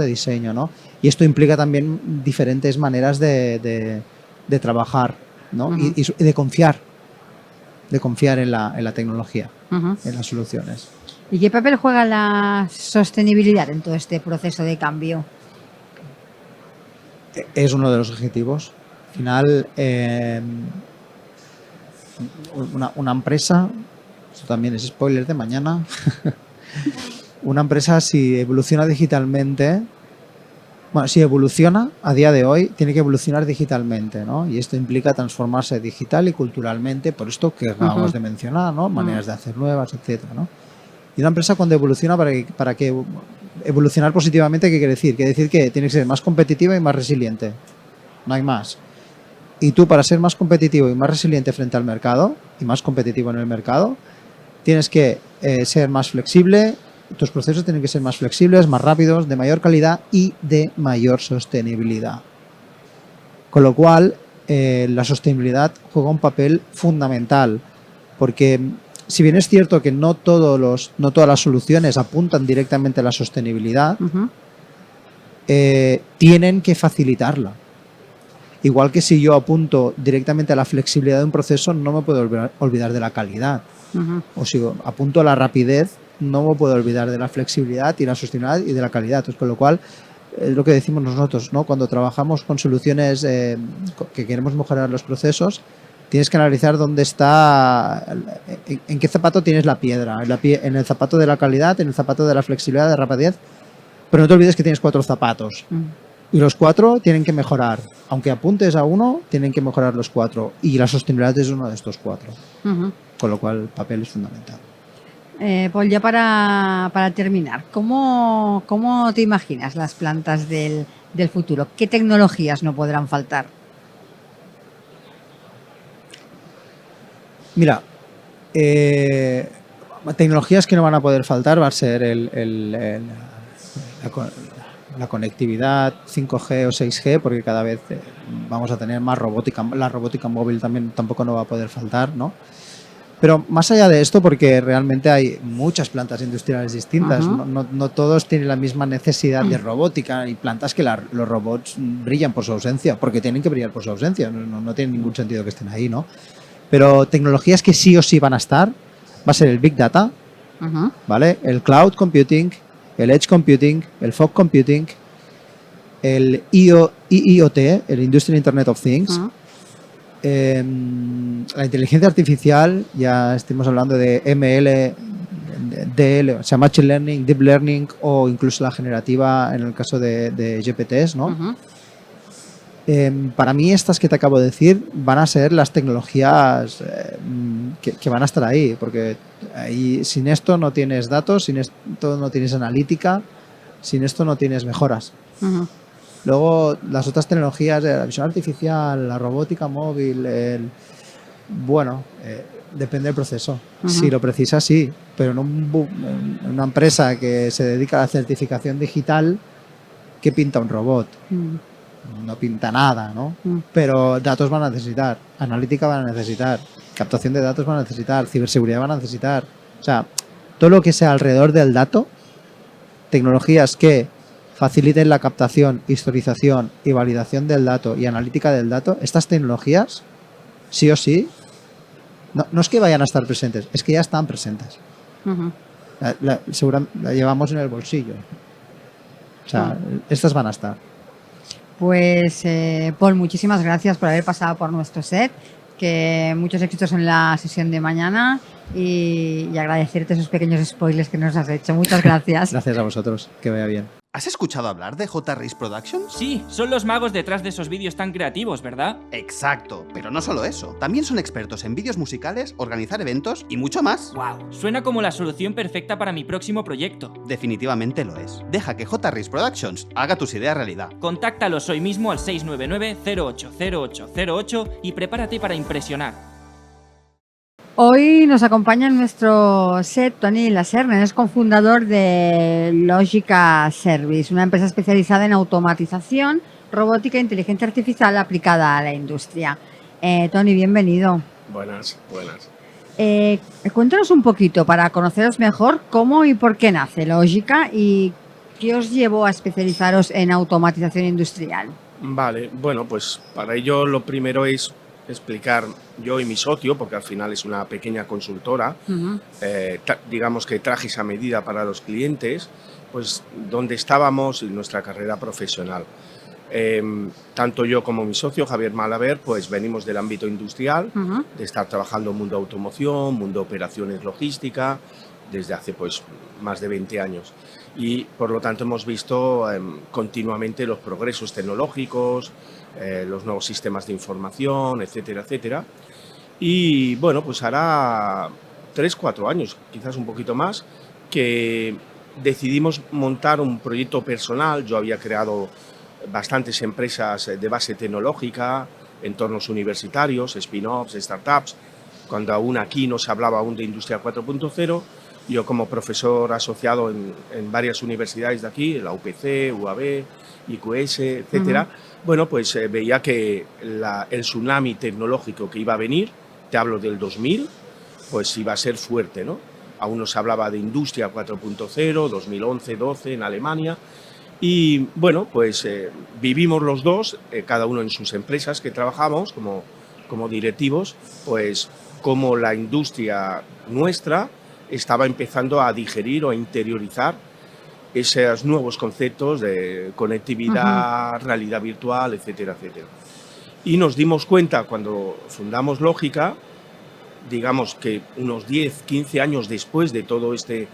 diseño, ¿no? Y esto implica también diferentes maneras de trabajar, ¿no? Y de confiar en la tecnología, en las soluciones. ¿Y qué papel juega la sostenibilidad en todo este proceso de cambio? Es uno de los objetivos. Al final, una empresa, esto también es spoiler de mañana, una empresa si evoluciona digitalmente, bueno, si evoluciona a día de hoy, tiene que evolucionar digitalmente, ¿no? Y esto implica transformarse digital y culturalmente, por esto que acabamos de mencionar, ¿no? Maneras de hacer nuevas, etcétera, ¿no? Y una empresa cuando evoluciona, para que evolucionar positivamente, ¿qué quiere decir? Quiere decir que tiene que ser más competitiva y más resiliente. No hay más. Y tú, para ser más competitivo y más resiliente frente al mercado, y más competitivo en el mercado, tienes que ser más flexible. Tus procesos tienen que ser más flexibles, más rápidos, de mayor calidad y de mayor sostenibilidad. Con lo cual, la sostenibilidad juega un papel fundamental, porque si bien es cierto que no todas las soluciones apuntan directamente a la sostenibilidad, tienen que facilitarla. Igual que si yo apunto directamente a la flexibilidad de un proceso, no me puedo olvidar de la calidad. O si apunto a la rapidez, no me puedo olvidar de la flexibilidad y la sostenibilidad y de la calidad. Entonces, con lo cual, es lo que decimos nosotros, ¿no? Cuando trabajamos con soluciones que queremos mejorar los procesos, tienes que analizar dónde está, en qué zapato tienes la piedra, en el zapato de la calidad, en el zapato de la flexibilidad, de rapidez, pero no te olvides que tienes 4 zapatos y los 4 tienen que mejorar. Aunque apuntes a uno, tienen que mejorar los 4 y la sostenibilidad es uno de estos 4. Con lo cual el papel es fundamental. Paul, ya para terminar, ¿cómo te imaginas las plantas del futuro? ¿Qué tecnologías no podrán faltar? Mira, tecnologías que no van a poder faltar va a ser la conectividad 5G o 6G, porque cada vez vamos a tener más robótica. La robótica móvil tampoco no va a poder faltar, ¿no? Pero más allá de esto, porque realmente hay muchas plantas industriales distintas, no todos tienen la misma necesidad de robótica. Hay plantas que los robots brillan por su ausencia, porque tienen que brillar por su ausencia, no tiene ningún sentido que estén ahí, ¿no? Pero tecnologías que sí o sí van a estar, va a ser el Big Data, ¿vale? El Cloud Computing, el Edge Computing, el Fog Computing, el IoT, el Industrial Internet of Things, la inteligencia artificial, ya estamos hablando de ML, DL, o sea, Machine Learning, Deep Learning o incluso la generativa en el caso de GPTs, ¿no? Para mí estas que te acabo de decir van a ser las tecnologías que van a estar ahí, porque ahí, sin esto no tienes datos, sin esto no tienes analítica, sin esto no tienes mejoras. Luego, las otras tecnologías, la visión artificial, la robótica móvil, depende del proceso. Si lo precisas, sí, pero en una empresa que se dedica a la certificación digital, ¿qué pinta un robot? No pinta nada, ¿no? Pero datos van a necesitar, analítica van a necesitar, captación de datos van a necesitar, ciberseguridad van a necesitar. O sea, todo lo que sea alrededor del dato, tecnologías que faciliten la captación, historización y validación del dato y analítica del dato, estas tecnologías, sí o sí, no es que vayan a estar presentes, es que ya están presentes. Seguramente la llevamos en el bolsillo. O sea, estas van a estar. Pues, Paul, muchísimas gracias por haber pasado por nuestro set. Que muchos éxitos en la sesión de mañana y agradecerte esos pequeños spoilers que nos has hecho. Muchas gracias. Gracias a vosotros. Que vaya bien. ¿Has escuchado hablar de J-Race Productions? Sí, son los magos detrás de esos vídeos tan creativos, ¿verdad? Exacto, pero no solo eso. También son expertos en vídeos musicales, organizar eventos y mucho más. ¡Wow! Suena como la solución perfecta para mi próximo proyecto. Definitivamente lo es. Deja que J-Race Productions haga tus ideas realidad. Contáctalos hoy mismo al 699-080808 y prepárate para impresionar. Hoy nos acompaña en nuestro set Toni Laserne, es cofundador de Logica Service, una empresa especializada en automatización, robótica e inteligencia artificial aplicada a la industria. Toni, bienvenido. Buenas. Cuéntanos un poquito para conoceros mejor cómo y por qué nace Logica y qué os llevó a especializaros en automatización industrial. Vale, bueno, pues para ello lo primero es explicar yo y mi socio, porque al final es una pequeña consultora, digamos que trajes a medida para los clientes, pues dónde estábamos en nuestra carrera profesional. Tanto yo como mi socio, Javier Malaver, pues venimos del ámbito industrial, de estar trabajando en mundo automoción, mundo operaciones logística, desde hace pues más de 20 años. Y por lo tanto hemos visto continuamente los progresos tecnológicos, los nuevos sistemas de información, etcétera, etcétera. Y bueno, pues hará 3-4 años, quizás un poquito más, que decidimos montar un proyecto personal. Yo había creado bastantes empresas de base tecnológica, entornos universitarios, spin-offs, startups, cuando aún aquí no se hablaba aún de Industria 4.0. Yo como profesor asociado en varias universidades de aquí, la UPC, UAB, IQS, etcétera, bueno, pues veía que el tsunami tecnológico que iba a venir, te hablo del 2000, pues iba a ser fuerte, ¿no? Aún no se hablaba de Industria 4.0, 2011-12 en Alemania. Y bueno, pues vivimos los dos, cada uno en sus empresas que trabajamos como directivos, pues como la industria nuestra estaba empezando a digerir o a interiorizar esos nuevos conceptos de conectividad, realidad virtual, etcétera, etcétera. Y nos dimos cuenta cuando fundamos Logica, digamos que unos 10-15 años después de todo este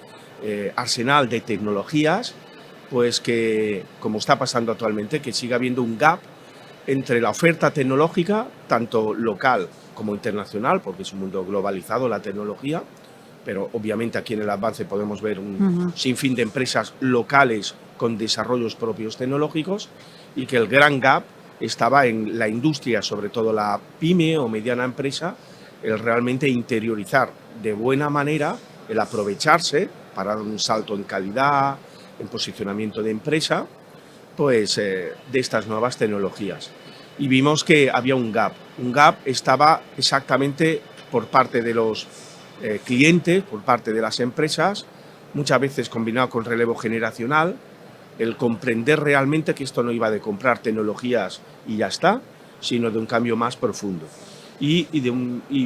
arsenal de tecnologías, pues que, como está pasando actualmente, que sigue habiendo un gap entre la oferta tecnológica, tanto local como internacional, porque es un mundo globalizado la tecnología, pero obviamente aquí en el Advance podemos ver un sinfín de empresas locales con desarrollos propios tecnológicos, y que el gran gap estaba en la industria, sobre todo la pyme o mediana empresa, el realmente interiorizar de buena manera, el aprovecharse para dar un salto en calidad, en posicionamiento de empresa, pues de estas nuevas tecnologías. Y vimos que había un gap. Un gap estaba exactamente por parte de los clientes por parte de las empresas, muchas veces combinado con relevo generacional, el comprender realmente que esto no iba de comprar tecnologías y ya está, sino de un cambio más profundo. Y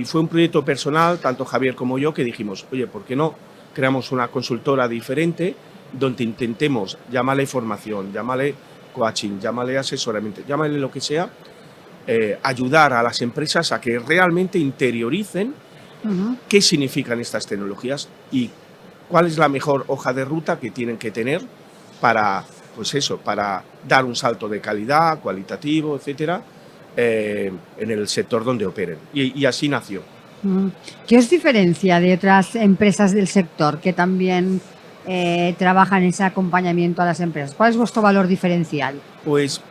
fue un proyecto personal, tanto Javier como yo, que dijimos, oye, ¿por qué no creamos una consultora diferente donde intentemos, llámale formación, llámale coaching, llámale asesoramiento, llámale lo que sea, ayudar a las empresas a que realmente interioricen qué significan estas tecnologías y cuál es la mejor hoja de ruta que tienen que tener para, pues eso, para dar un salto de calidad, cualitativo, etcétera, en el sector donde operen. Y así nació. ¿Qué os diferencia de otras empresas del sector que también trabajan en ese acompañamiento a las empresas? ¿Cuál es vuestro valor diferencial? Pues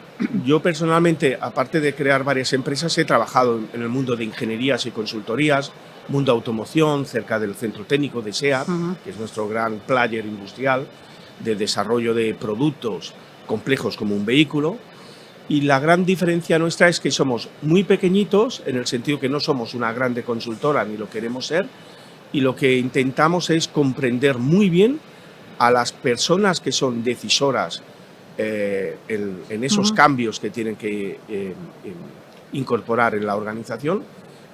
yo personalmente, aparte de crear varias empresas, he trabajado en el mundo de ingenierías y consultorías, mundo automoción, cerca del centro técnico de SEAT, que es nuestro gran player industrial de desarrollo de productos complejos como un vehículo. Y la gran diferencia nuestra es que somos muy pequeñitos, en el sentido que no somos una grande consultora ni lo queremos ser, y lo que intentamos es comprender muy bien a las personas que son decisoras en esos cambios que tienen que incorporar en la organización,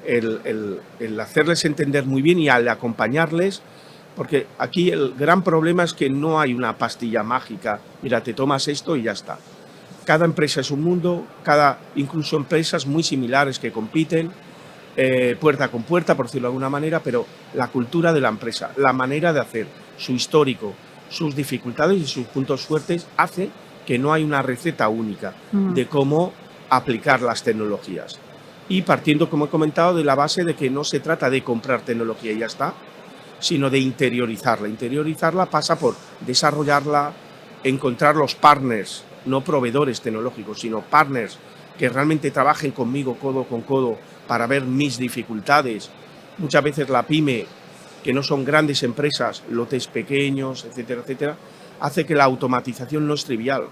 el hacerles entender muy bien y al acompañarles, porque aquí el gran problema es que no hay una pastilla mágica, mira, te tomas esto y ya está. Cada empresa es un mundo, incluso empresas muy similares que compiten, puerta con puerta, por decirlo de alguna manera, pero la cultura de la empresa, la manera de hacer, su histórico, sus dificultades y sus puntos fuertes, hace que no hay una receta única de cómo aplicar las tecnologías. Y partiendo, como he comentado, de la base de que no se trata de comprar tecnología y ya está, sino de interiorizarla. Interiorizarla pasa por desarrollarla, encontrar los partners, no proveedores tecnológicos, sino partners que realmente trabajen conmigo codo con codo para ver mis dificultades. Muchas veces la pyme, que no son grandes empresas, lotes pequeños, etcétera, etcétera, hace que la automatización no es trivial,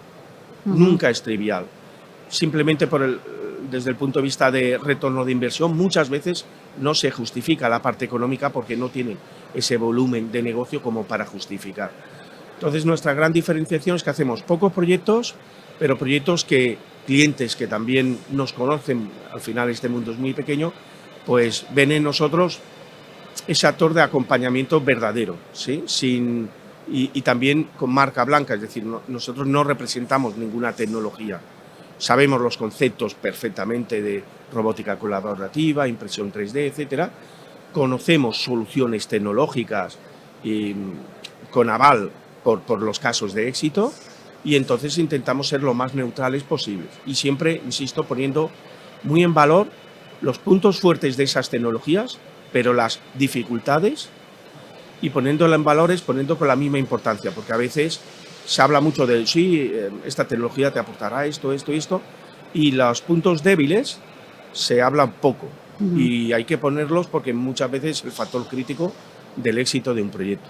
nunca es trivial. Simplemente desde el punto de vista de retorno de inversión, muchas veces no se justifica la parte económica porque no tiene ese volumen de negocio como para justificar. Entonces, nuestra gran diferenciación es que hacemos pocos proyectos, pero proyectos que clientes que también nos conocen, al final este mundo es muy pequeño, pues ven en nosotros ese actor de acompañamiento verdadero, ¿sí? Y también con marca blanca, es decir, nosotros no representamos ninguna tecnología. Sabemos los conceptos perfectamente de robótica colaborativa, impresión 3D, etcétera. Conocemos soluciones tecnológicas con aval por los casos de éxito y entonces intentamos ser lo más neutrales posibles. Y siempre, insisto, poniendo muy en valor los puntos fuertes de esas tecnologías, pero las dificultades y poniéndola en valores, poniendo con la misma importancia, porque a veces se habla mucho de, sí, esta tecnología te aportará esto, esto y esto, y los puntos débiles se hablan poco y hay que ponerlos porque muchas veces es el factor crítico del éxito de un proyecto.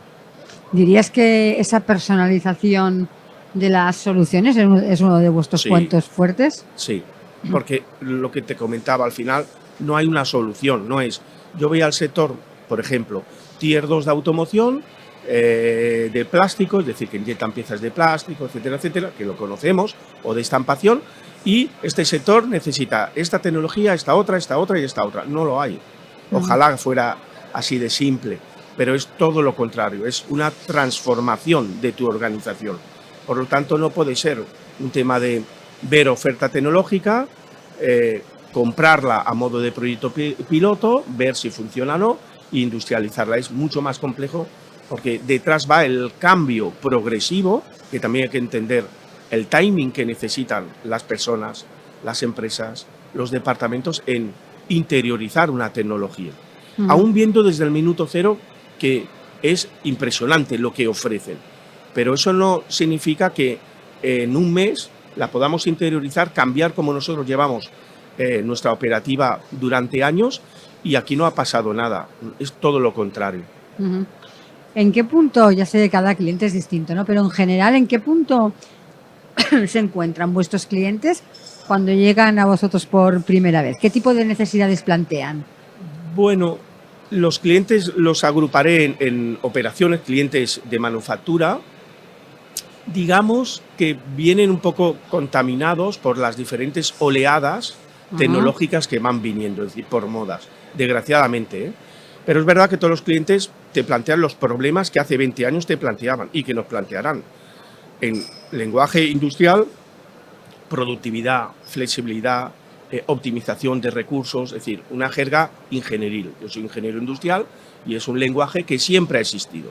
¿Dirías que esa personalización de las soluciones es uno de vuestros puntos fuertes? Sí, porque lo que te comentaba al final, no hay una solución, no es, yo voy al sector, por ejemplo, Tier 2 de automoción, de plástico, es decir, que inyectan piezas de plástico, etcétera, etcétera, que lo conocemos, o de estampación, y este sector necesita esta tecnología, esta otra y esta otra. No lo hay. Ojalá fuera así de simple, pero es todo lo contrario, es una transformación de tu organización. Por lo tanto, no puede ser un tema de ver oferta tecnológica, comprarla a modo de proyecto piloto, ver si funciona o no, e industrializarla. Es mucho más complejo porque detrás va el cambio progresivo, que también hay que entender el timing que necesitan las personas, las empresas, los departamentos en interiorizar una tecnología. Aún viendo desde el minuto cero que es impresionante lo que ofrecen, pero eso no significa que en un mes la podamos interiorizar, cambiar como nosotros llevamos nuestra operativa durante años y aquí no ha pasado nada, es todo lo contrario. ¿En qué punto, ya sé que cada cliente es distinto, ¿no? Pero en general, ¿en qué punto se encuentran vuestros clientes cuando llegan a vosotros por primera vez? ¿Qué tipo de necesidades plantean? Bueno, Los clientes los agruparé en operaciones, clientes de manufactura, digamos que vienen un poco contaminados por las diferentes oleadas tecnológicas que van viniendo, es decir, por modas, desgraciadamente, ¿eh? Pero es verdad que todos los clientes te plantean los problemas que hace 20 años te planteaban y que nos plantearán. En lenguaje industrial, productividad, flexibilidad, optimización de recursos, es decir, una jerga ingenieril. Yo soy ingeniero industrial y es un lenguaje que siempre ha existido.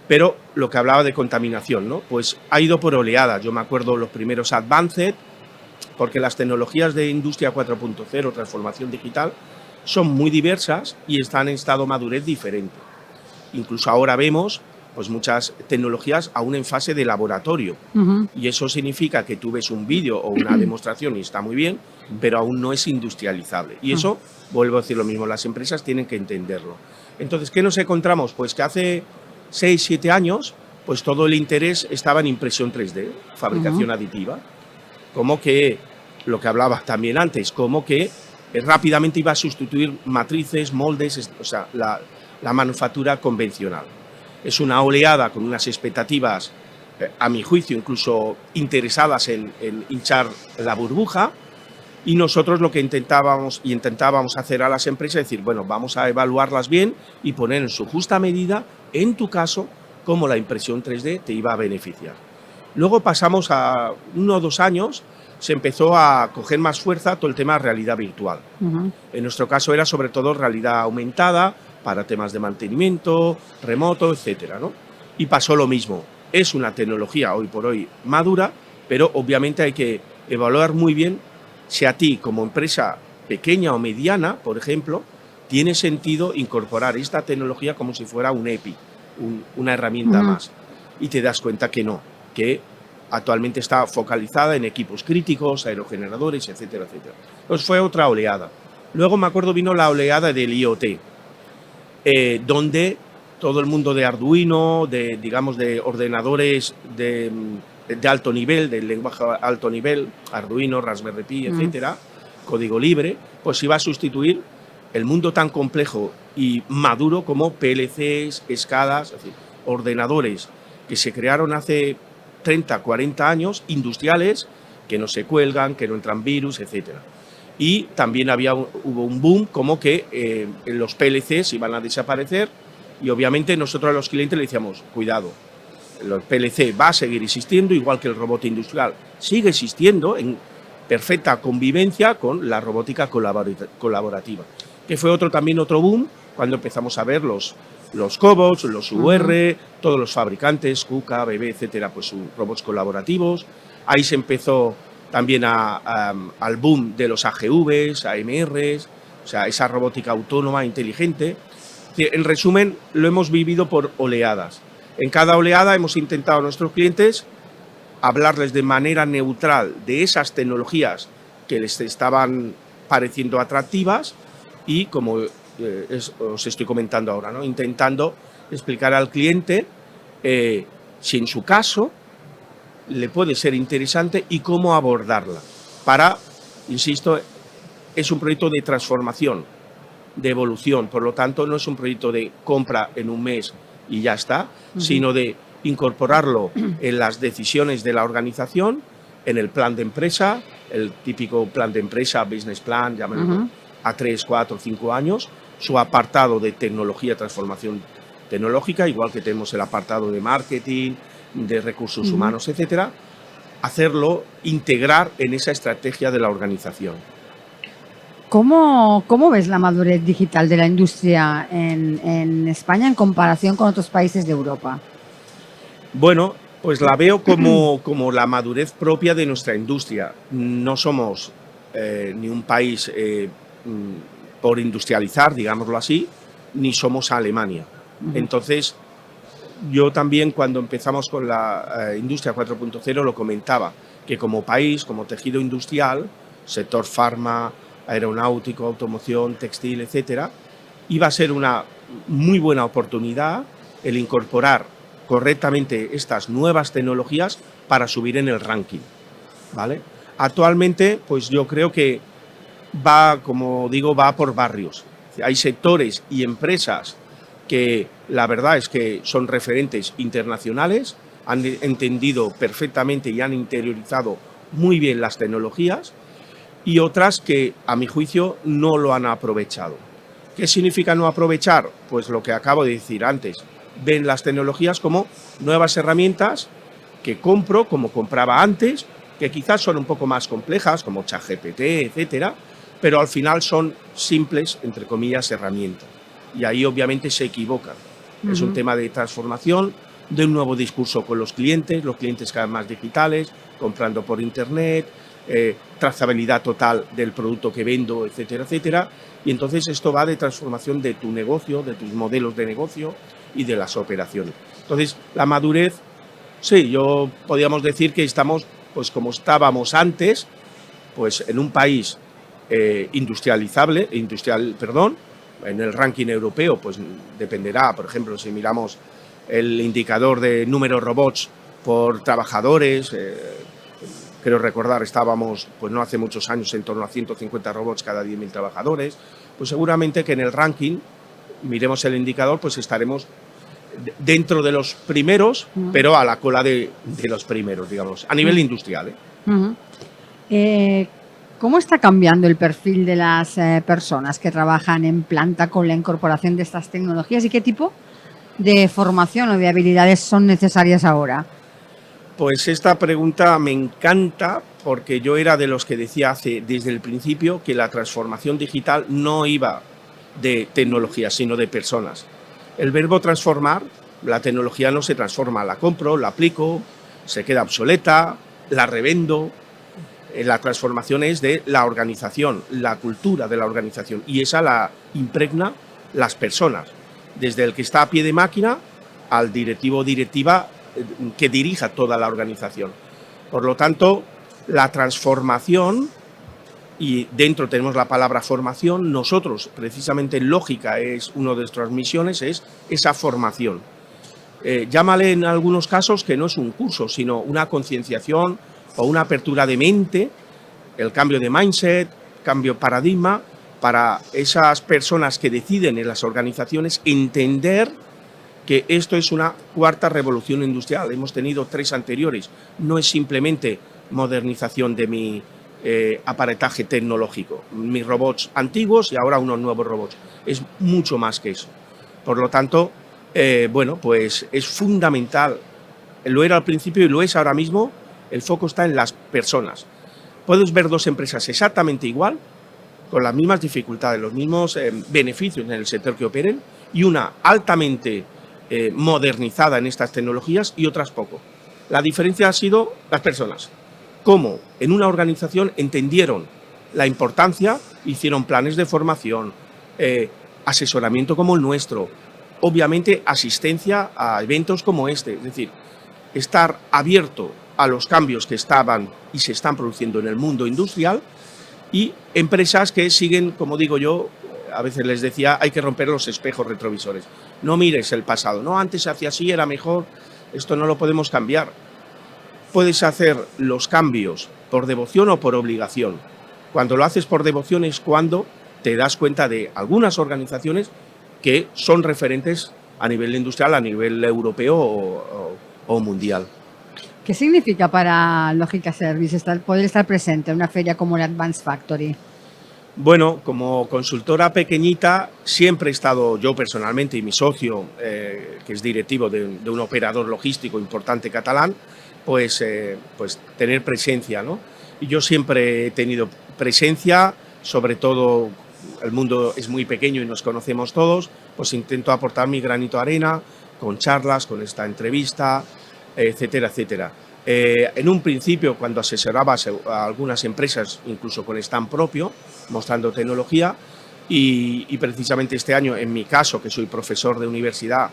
Pero lo que hablaba de contaminación, ¿no? Pues ha ido por oleadas. Yo me acuerdo los primeros Advanced, porque las tecnologías de Industria 4.0, transformación digital, son muy diversas y están en estado de madurez diferente. Incluso ahora vemos pues muchas tecnologías aún en fase de laboratorio. Y eso significa que tú ves un vídeo o una demostración y está muy bien, pero aún no es industrializable. Y eso, vuelvo a decir lo mismo, las empresas tienen que entenderlo. Entonces, ¿qué nos encontramos? Pues que hace 6, 7 años, pues todo el interés estaba en impresión 3D, fabricación aditiva. Como que, lo que hablaba también antes, como que rápidamente iba a sustituir matrices, moldes, o sea, la manufactura convencional. Es una oleada con unas expectativas, a mi juicio, incluso interesadas en hinchar la burbuja, y nosotros lo que intentábamos hacer a las empresas es decir, bueno, vamos a evaluarlas bien y poner en su justa medida, en tu caso, cómo la impresión 3D te iba a beneficiar. Luego pasamos a 1 o 2 años, se empezó a coger más fuerza todo el tema de realidad virtual. En nuestro caso era sobre todo realidad aumentada, para temas de mantenimiento, remoto, etcétera, ¿no? Y pasó lo mismo. Es una tecnología hoy por hoy madura, pero obviamente hay que evaluar muy bien si a ti, como empresa pequeña o mediana, por ejemplo, tiene sentido incorporar esta tecnología como si fuera un EPI, una herramienta más. Y te das cuenta que no, que actualmente está focalizada en equipos críticos, aerogeneradores, etcétera, etcétera. Pues fue otra oleada. Luego me acuerdo vino la oleada del IoT, donde todo el mundo de Arduino, digamos de ordenadores de alto nivel, del lenguaje alto nivel, Arduino, Raspberry Pi, etcétera, código libre, pues iba a sustituir el mundo tan complejo y maduro como PLCs, SCADAs, es decir, ordenadores que se crearon hace 30, 40 años, industriales, que no se cuelgan, que no entran virus, etcétera. Y también hubo un boom como que los PLCs iban a desaparecer y obviamente nosotros a los clientes le decíamos, cuidado, el PLC va a seguir existiendo, igual que el robot industrial sigue existiendo en perfecta convivencia con la robótica colaborativa, que fue también otro boom cuando empezamos a ver los cobots, los UR, todos los fabricantes, KUKA, BB, etcétera, pues sus robots colaborativos. Ahí se empezó también al boom de los AGVs, AMRs, o sea, esa robótica autónoma, inteligente. En resumen, lo hemos vivido por oleadas. En cada oleada hemos intentado a nuestros clientes hablarles de manera neutral de esas tecnologías que les estaban pareciendo atractivas y, como os estoy comentando ahora, ¿no? Intentando explicar al cliente si en su caso le puede ser interesante y cómo abordarla. Insisto, es un proyecto de transformación, de evolución, por lo tanto no es un proyecto de compra en un mes y ya está, sino de incorporarlo en las decisiones de la organización, en el plan de empresa, el típico plan de empresa, business plan, llámenlo, a 3, 4, 5 años, su apartado de tecnología, transformación tecnológica, igual que tenemos el apartado de marketing, de recursos humanos, etcétera, hacerlo, integrar en esa estrategia de la organización. ¿Cómo ves la madurez digital de la industria en España en comparación con otros países de Europa? Bueno, pues la veo como la madurez propia de nuestra industria. No somos ni un país por industrializar, digámoslo así, ni somos Alemania. Entonces, yo también cuando empezamos con la industria 4.0 lo comentaba, que como país, como tejido industrial, sector farma, aeronáutico, automoción, textil, etcétera, iba a ser una muy buena oportunidad el incorporar correctamente estas nuevas tecnologías para subir en el ranking, ¿vale? Actualmente, pues yo creo que va, como digo, va por barrios. Hay sectores y empresas que la verdad es que son referentes internacionales, han entendido perfectamente y han interiorizado muy bien las tecnologías, y otras que, a mi juicio, no lo han aprovechado. ¿Qué significa no aprovechar? Pues lo que acabo de decir antes. Ven las tecnologías como nuevas herramientas que compro como compraba antes, que quizás son un poco más complejas, como ChatGPT, etcétera, pero al final son simples, entre comillas, herramientas. Y ahí obviamente se equivocan. Es un tema de transformación, de un nuevo discurso con los clientes cada vez más digitales, comprando por internet, trazabilidad total del producto que vendo, etcétera, etcétera. Y entonces esto va de transformación de tu negocio, de tus modelos de negocio y de las operaciones. Entonces, la madurez, sí, podríamos decir que estamos, pues como estábamos antes, pues en un país industrial, en el ranking europeo, pues dependerá, por ejemplo, si miramos el indicador de número de robots por trabajadores, creo recordar, estábamos, pues no hace muchos años, en torno a 150 robots cada 10.000 trabajadores, pues seguramente que en el ranking, miremos el indicador, pues estaremos dentro de los primeros, pero a la cola de los primeros, digamos, a nivel industrial. ¿Cómo está cambiando el perfil de las personas que trabajan en planta con la incorporación de estas tecnologías y qué tipo de formación o de habilidades son necesarias ahora? Pues esta pregunta me encanta porque yo era de los que decía desde el principio que la transformación digital no iba de tecnología, sino de personas. El verbo transformar, la tecnología no se transforma, la compro, la aplico, se queda obsoleta, la revendo. La transformación es de la organización, la cultura de la organización, y esa la impregna las personas, desde el que está a pie de máquina al directivo o directiva que dirija toda la organización. Por lo tanto, la transformación, y dentro tenemos la palabra formación, nosotros precisamente lógica es una de nuestras misiones, es esa formación. Llámale en algunos casos que no es un curso, sino una concienciación o una apertura de mente, el cambio de mindset, cambio de paradigma, para esas personas que deciden en las organizaciones entender que esto es una cuarta revolución industrial. Hemos tenido 3 anteriores. No es simplemente modernización de mi aparataje tecnológico, mis robots antiguos y ahora unos nuevos robots. Es mucho más que eso. Por lo tanto, bueno, pues es fundamental. Lo era al principio y lo es ahora mismo. El foco está en las personas. Puedes ver 2 empresas exactamente igual, con las mismas dificultades, los mismos beneficios en el sector que operen, y una altamente modernizada en estas tecnologías y otras poco. La diferencia ha sido las personas. Cómo en una organización entendieron la importancia, hicieron planes de formación, asesoramiento como el nuestro, obviamente asistencia a eventos como este, es decir, estar abierto a los cambios que estaban y se están produciendo en el mundo industrial, y empresas que siguen, como digo yo, a veces les decía, hay que romper los espejos retrovisores. No mires el pasado, no, antes se hacía así, era mejor, esto no lo podemos cambiar. Puedes hacer los cambios por devoción o por obligación. Cuando lo haces por devoción es cuando te das cuenta de algunas organizaciones que son referentes a nivel industrial, a nivel europeo o mundial. ¿Qué significa para Lógica Service poder estar presente en una feria como la Advanced Factory? Bueno, como consultora pequeñita siempre he estado yo personalmente y mi socio, que es directivo de un operador logístico importante catalán, pues tener presencia, ¿no? Y yo siempre he tenido presencia, sobre todo el mundo es muy pequeño y nos conocemos todos, pues intento aportar mi granito de arena con charlas, con esta entrevista, etcétera, etcétera. En un principio, cuando asesoraba a algunas empresas, incluso con stand propio, mostrando tecnología, y precisamente este año, en mi caso, que soy profesor de universidad,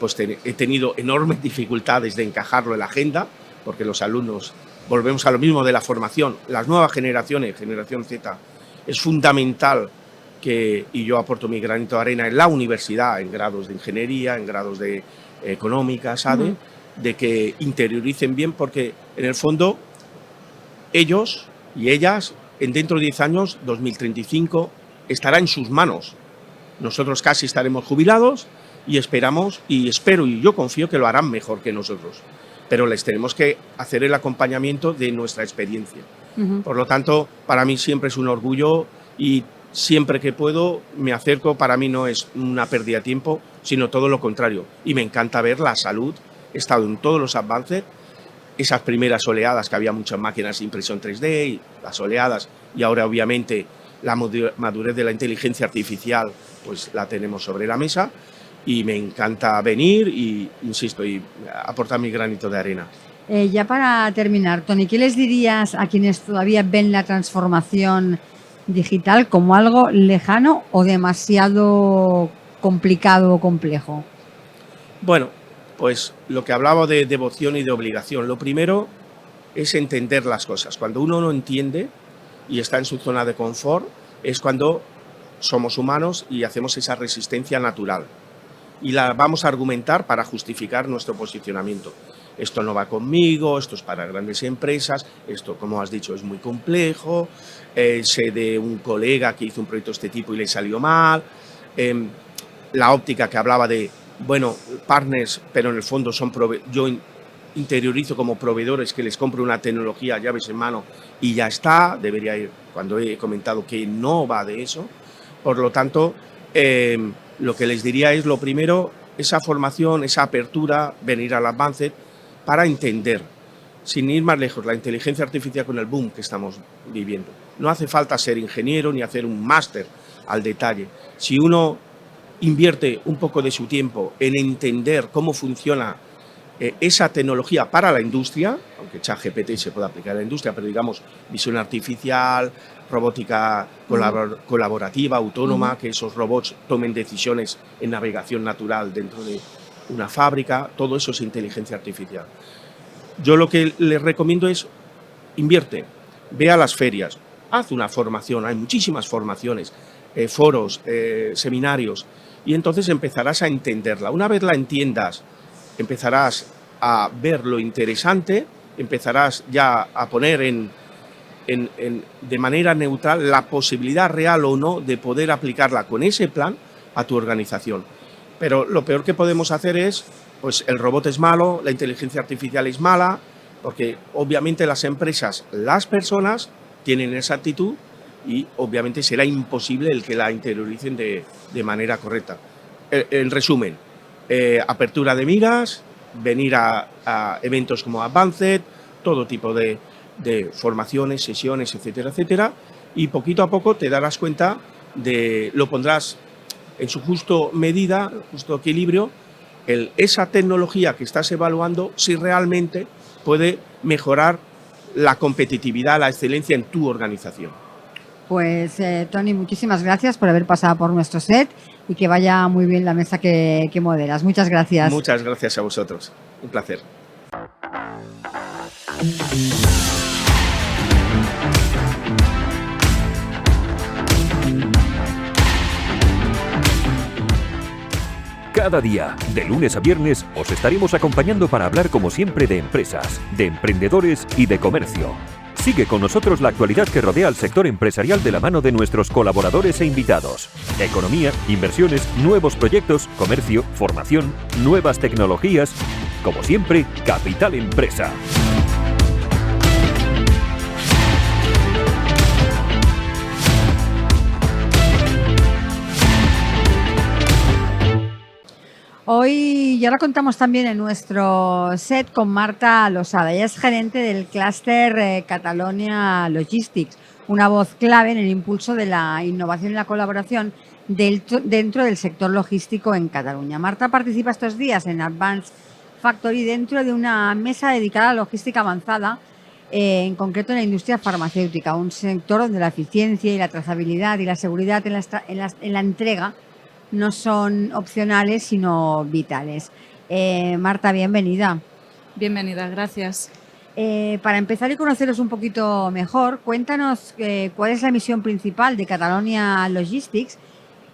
pues he tenido enormes dificultades de encajarlo en la agenda, porque los alumnos, volvemos a lo mismo de la formación, las nuevas generaciones, generación Z, es fundamental y yo aporto mi granito de arena en la universidad, en grados de ingeniería, en grados de económica, SADE, de que interioricen bien, porque en el fondo ellos y ellas dentro de 10 años, 2035, estará en sus manos Nosotros casi estaremos jubilados y esperamos, y espero y yo confío que lo harán mejor que nosotros. Pero les tenemos que hacer el acompañamiento de nuestra experiencia. Por lo tanto, para mí siempre es un orgullo y siempre que puedo me acerco. Para mí no es una pérdida de tiempo, sino todo lo contrario. Y me encanta ver la salud. He estado en todos los Advanced, esas primeras oleadas que había muchas máquinas de impresión 3D, y las oleadas, y ahora obviamente la madurez de la inteligencia artificial pues la tenemos sobre la mesa. Y me encanta venir y, insisto, y aportar mi granito de arena. Ya para terminar, Toni, ¿qué les dirías a quienes todavía ven la transformación digital como algo lejano o demasiado complicado o complejo? Bueno, pues lo que hablaba de devoción y de obligación. Lo primero es entender las cosas. Cuando uno no entiende y está en su zona de confort, es cuando somos humanos y hacemos esa resistencia natural. Y la vamos a argumentar para justificar nuestro posicionamiento. Esto no va conmigo, esto es para grandes empresas, esto, como has dicho, es muy complejo, sé de un colega que hizo un proyecto de este tipo y le salió mal, la óptica que hablaba de, bueno, partners, pero en el fondo son yo interiorizo como proveedores que les compro una tecnología, llaves en mano y ya está, debería ir, cuando he comentado que no va de eso. Por lo tanto, lo que les diría es, lo primero, esa formación, esa apertura, venir al Advanced para entender, sin ir más lejos, la inteligencia artificial con el boom que estamos viviendo. No hace falta ser ingeniero ni hacer un máster al detalle. Si uno invierte un poco de su tiempo en entender cómo funciona esa tecnología para la industria, aunque ChatGPT se puede aplicar a la industria, pero digamos visión artificial, robótica colaborativa, autónoma, que esos robots tomen decisiones en navegación natural dentro de una fábrica, todo eso es inteligencia artificial. Yo lo que les recomiendo es invierte, ve a las ferias, haz una formación, hay muchísimas formaciones, foros, seminarios, y entonces empezarás a entenderla. Una vez la entiendas, empezarás a ver lo interesante, empezarás ya a poner de manera neutral la posibilidad real o no de poder aplicarla con ese plan a tu organización. Pero lo peor que podemos hacer es, pues el robot es malo, la inteligencia artificial es mala, porque obviamente las empresas, las personas tienen esa actitud y obviamente será imposible el que la interioricen de manera correcta. En resumen, apertura de miras, venir a eventos como Advanced, todo tipo de formaciones, sesiones, etcétera, etcétera, y poquito a poco te darás cuenta lo pondrás en su justo medida, justo equilibrio, esa tecnología que estás evaluando, si realmente puede mejorar la competitividad, la excelencia en tu organización. Pues Toni, muchísimas gracias por haber pasado por nuestro set y que vaya muy bien la mesa que moderas. Muchas gracias. Muchas gracias a vosotros. Un placer. Cada día, de lunes a viernes, os estaremos acompañando para hablar como siempre de empresas, de emprendedores y de comercio. Sigue con nosotros la actualidad que rodea al sector empresarial de la mano de nuestros colaboradores e invitados. Economía, inversiones, nuevos proyectos, comercio, formación, nuevas tecnologías. Como siempre, Capital Empresa. Hoy ya lo contamos también en nuestro set con Marta Losada. Ella es gerente del clúster Catalonia Logistics, una voz clave en el impulso de la innovación y la colaboración dentro del sector logístico en Cataluña. Marta participa estos días en Advanced Factory dentro de una mesa dedicada a la logística avanzada, en concreto en la industria farmacéutica, un sector donde la eficiencia y la trazabilidad y la seguridad en la entrega no son opcionales, sino vitales. Marta, bienvenida. Bienvenida, gracias. Para empezar y conoceros un poquito mejor, cuéntanos cuál es la misión principal de Catalonia Logistics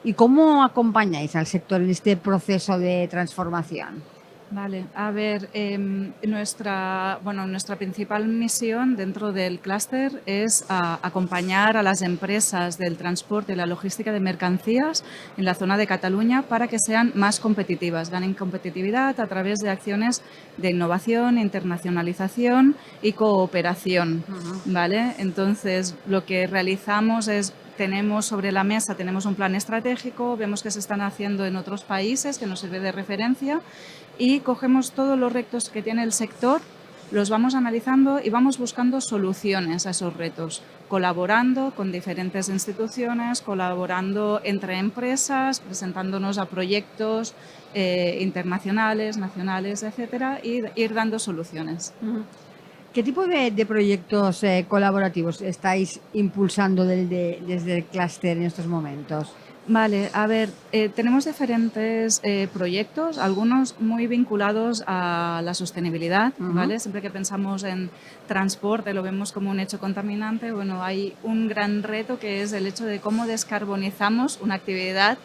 y cómo acompañáis al sector en este proceso de transformación. Vale, a ver, nuestra principal misión dentro del clúster es acompañar a las empresas del transporte y la logística de mercancías en la zona de Cataluña para que sean más competitivas, ganen competitividad a través de acciones de innovación, internacionalización y cooperación, ¿vale? Entonces, lo que realizamos es tenemos sobre la mesa, tenemos un plan estratégico, vemos que se están haciendo en otros países que nos sirve de referencia y cogemos todos los retos que tiene el sector, los vamos analizando y vamos buscando soluciones a esos retos, colaborando con diferentes instituciones, colaborando entre empresas, presentándonos a proyectos internacionales, nacionales, etcétera, y ir dando soluciones. ¿Qué tipo de proyectos colaborativos estáis impulsando desde el clúster en estos momentos? Vale, a ver, tenemos diferentes proyectos, algunos muy vinculados a la sostenibilidad, ¿vale? Siempre que pensamos en transporte lo vemos como un hecho contaminante. Bueno, hay un gran reto que es el hecho de cómo descarbonizamos una actividad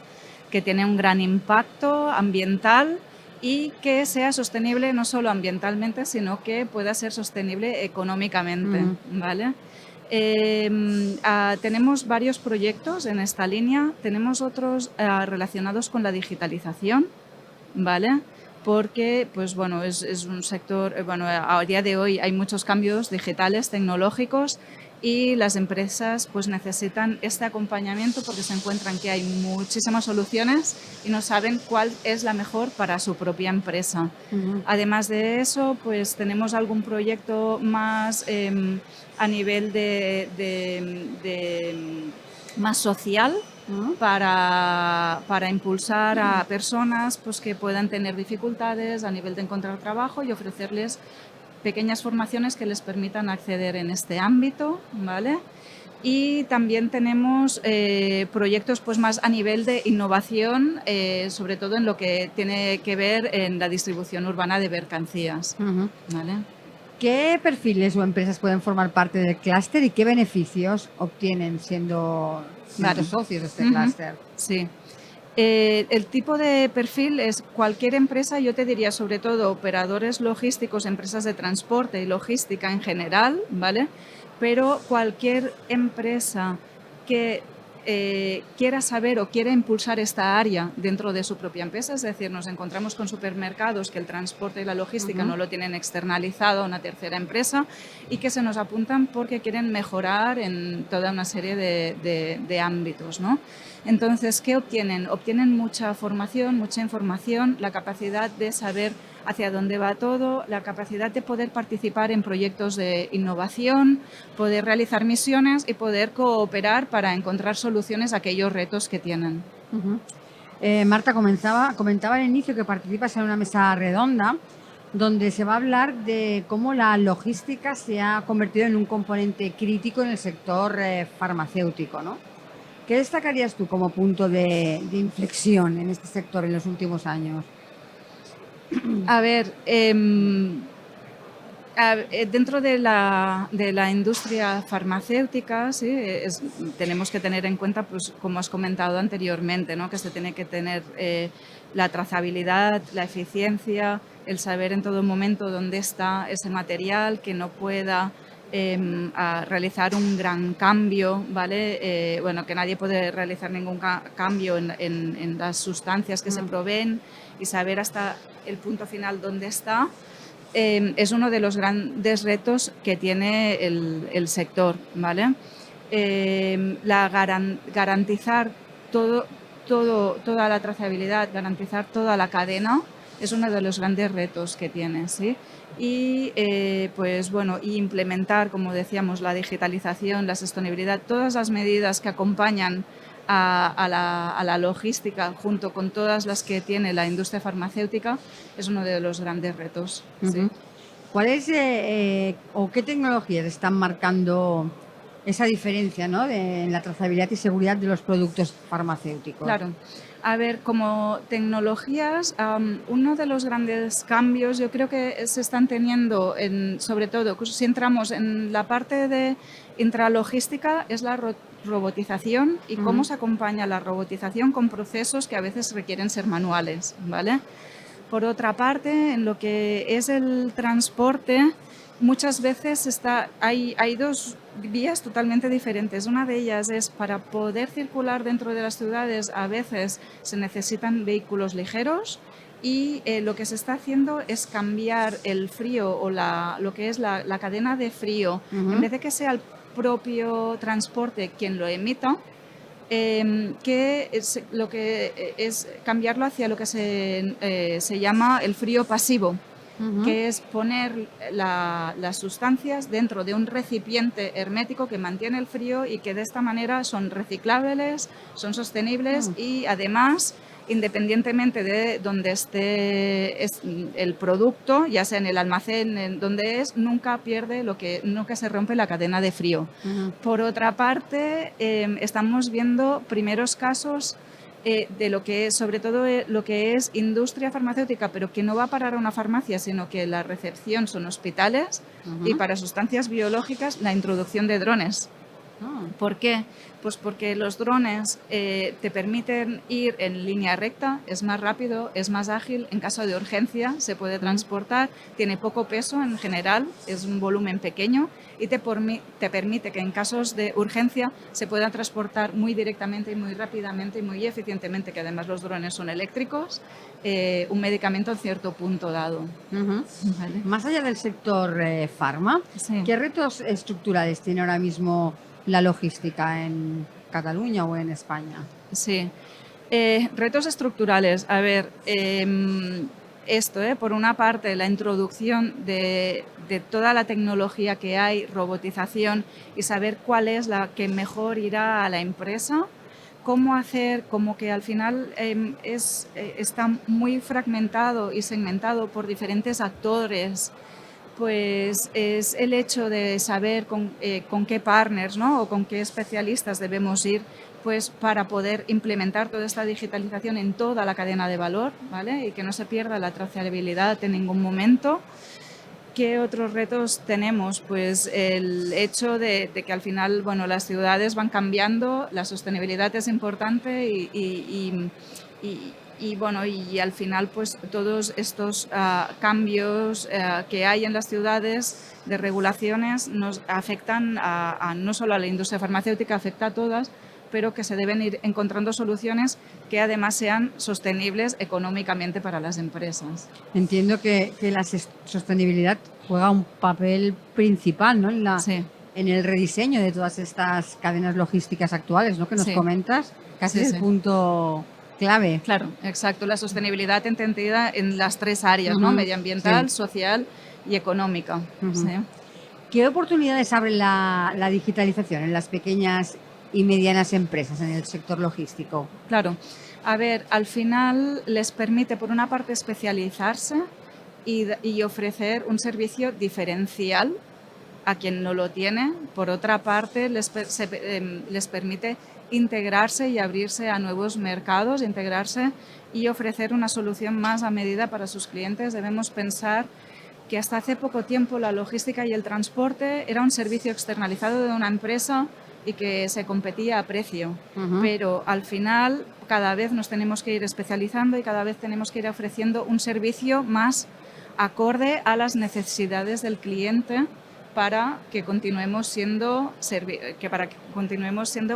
que tiene un gran impacto ambiental y que sea sostenible no solo ambientalmente, sino que pueda ser sostenible económicamente, ¿vale? Tenemos varios proyectos en esta línea, tenemos otros relacionados con la digitalización, ¿vale? Porque pues, bueno, es un sector, a día de hoy hay muchos cambios digitales, tecnológicos, y las empresas pues necesitan este acompañamiento porque se encuentran que hay muchísimas soluciones y no saben cuál es la mejor para su propia empresa. Además de eso, pues tenemos algún proyecto más a nivel más social para impulsar a personas pues, que puedan tener dificultades a nivel de encontrar trabajo y ofrecerles pequeñas formaciones que les permitan acceder en este ámbito, ¿vale? Y también tenemos proyectos pues, más a nivel de innovación, sobre todo en lo que tiene que ver en la distribución urbana de mercancías, ¿vale? ¿Qué perfiles o empresas pueden formar parte del clúster y qué beneficios obtienen siendo socios de este clúster? Sí. El tipo de perfil es cualquier empresa, yo te diría sobre todo operadores logísticos, empresas de transporte y logística en general, ¿vale? Pero cualquier empresa que quiera saber o quiera impulsar esta área dentro de su propia empresa, es decir, nos encontramos con supermercados que el transporte y la logística no lo tienen externalizado a una tercera empresa y que se nos apuntan porque quieren mejorar en toda una serie de ámbitos, ¿no? Entonces, ¿qué obtienen? Obtienen mucha formación, mucha información, la capacidad de saber hacia dónde va todo, la capacidad de poder participar en proyectos de innovación, poder realizar misiones y poder cooperar para encontrar soluciones a aquellos retos que tienen. Marta, comentaba al inicio que participas en una mesa redonda donde se va a hablar de cómo la logística se ha convertido en un componente crítico en el sector farmacéutico, ¿no? ¿Qué destacarías tú como punto de inflexión en este sector en los últimos años? A ver, dentro de la industria farmacéutica, ¿sí? Tenemos que tener en cuenta, pues, como has comentado anteriormente, ¿no? Que se tiene que tener la trazabilidad, la eficiencia, el saber en todo momento dónde está ese material, que no pueda a realizar un gran cambio, ¿vale? Que nadie puede realizar ningún cambio en las sustancias que se proveen y saber hasta el punto final dónde está, es uno de los grandes retos que tiene el sector, ¿vale? Garantizar toda la trazabilidad, garantizar toda la cadena es uno de los grandes retos que tiene, ¿sí? Y y implementar, como decíamos, la digitalización, la sostenibilidad, todas las medidas que acompañan a la logística junto con todas las que tiene la industria farmacéutica es uno de los grandes retos. ¿Sí? ¿Cuál es o qué tecnologías están marcando esa diferencia, ¿no? en la trazabilidad y seguridad de los productos farmacéuticos? Claro. A ver, como tecnologías, uno de los grandes cambios yo creo que se están teniendo, sobre todo si entramos en la parte de intralogística, es la robotización y cómo se acompaña la robotización con procesos que a veces requieren ser manuales, ¿vale? Por otra parte, en lo que es el transporte, muchas veces hay dos vías totalmente diferentes. Una de ellas es para poder circular dentro de las ciudades, a veces se necesitan vehículos ligeros y lo que se está haciendo es cambiar el frío o lo que es la cadena de frío. En vez de que sea el propio transporte quien lo emita, lo que es cambiarlo hacia lo que se llama el frío pasivo, que es poner las sustancias dentro de un recipiente hermético que mantiene el frío y que de esta manera son reciclables, son sostenibles y además, independientemente de donde esté el producto, ya sea en el almacén, en donde nunca nunca se rompe la cadena de frío. Por otra parte, estamos viendo primeros casos de lo que es, sobre todo lo que es industria farmacéutica, pero que no va a parar a una farmacia, sino que la recepción son hospitales y para sustancias biológicas la introducción de drones. ¿Por qué? Pues porque los drones te permiten ir en línea recta, es más rápido, es más ágil, en caso de urgencia se puede transportar, tiene poco peso en general, es un volumen pequeño y te permite que en casos de urgencia se pueda transportar muy directamente y muy rápidamente y muy eficientemente, que además los drones son eléctricos, un medicamento en cierto punto dado. ¿Vale? Más allá del sector farma, ¿qué retos estructurales tiene ahora mismo la logística en Cataluña o en España? Sí, retos estructurales. A ver, por una parte, la introducción de toda la tecnología que hay, robotización y saber cuál es la que mejor irá a la empresa. Cómo hacer, como que al final está muy fragmentado y segmentado por diferentes actores. Pues es el hecho de saber con qué partners, ¿no? O con qué especialistas debemos ir, pues para poder implementar toda esta digitalización en toda la cadena de valor, ¿vale? Y que no se pierda la trazabilidad en ningún momento. ¿Qué otros retos tenemos? Pues el hecho de que al final, bueno, las ciudades van cambiando, la sostenibilidad es importante y bueno, y al final pues todos estos cambios que hay en las ciudades de regulaciones nos afectan no solo a la industria farmacéutica, afecta a todas, pero que se deben ir encontrando soluciones que además sean sostenibles económicamente para las empresas. Entiendo que la sostenibilidad juega un papel principal, ¿no? En el rediseño de todas estas cadenas logísticas actuales, ¿no? Que nos comentas, casi es el punto clave. Claro, exacto. La sostenibilidad entendida en las tres áreas, ¿no? Medioambiental, social y económica. ¿Qué oportunidades abre la digitalización en las pequeñas y medianas empresas en el sector logístico? Claro. A ver, al final les permite, por una parte, especializarse y ofrecer un servicio diferencial a quien no lo tiene. Por otra parte, les permite integrarse y abrirse a nuevos mercados, integrarse y ofrecer una solución más a medida para sus clientes. Debemos pensar que hasta hace poco tiempo la logística y el transporte era un servicio externalizado de una empresa y que se competía a precio, pero al final cada vez nos tenemos que ir especializando y cada vez tenemos que ir ofreciendo un servicio más acorde a las necesidades del cliente para que continuemos siendo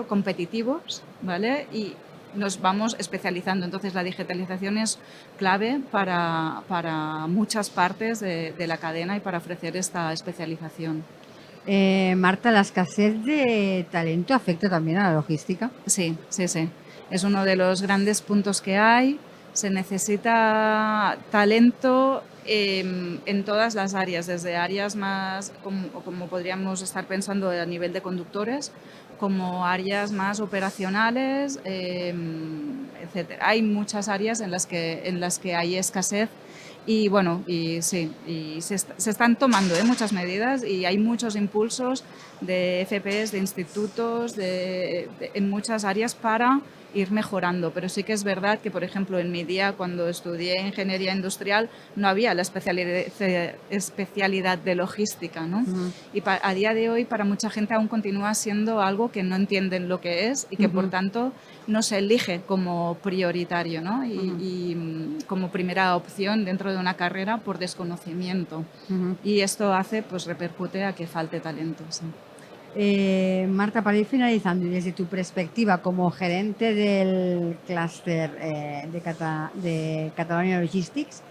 competitivos, ¿vale? Y nos vamos especializando. Entonces la digitalización es clave para muchas partes de la cadena y para ofrecer esta especialización. Marta, ¿la escasez de talento afecta también a la logística? Sí. Es uno de los grandes puntos que hay. Se necesita talento en todas las áreas, desde áreas más, como podríamos estar pensando a nivel de conductores, como áreas más operacionales, etc. Hay muchas áreas en las que hay escasez. Y bueno, se están tomando muchas medidas y hay muchos impulsos de FPs, de institutos, en muchas áreas para ir mejorando. Pero sí que es verdad que, por ejemplo, en mi día, cuando estudié ingeniería industrial, no había la especialidad de logística, ¿no? Y a día de hoy, para mucha gente aún continúa siendo algo que no entienden lo que es y que, por tanto, no se elige como prioritario, ¿no? Y como primera opción dentro de una carrera por desconocimiento. Y esto hace, pues repercute a que falte talento. Sí. Marta, para ir finalizando, y desde tu perspectiva como gerente del clúster de Catalonia Logistics,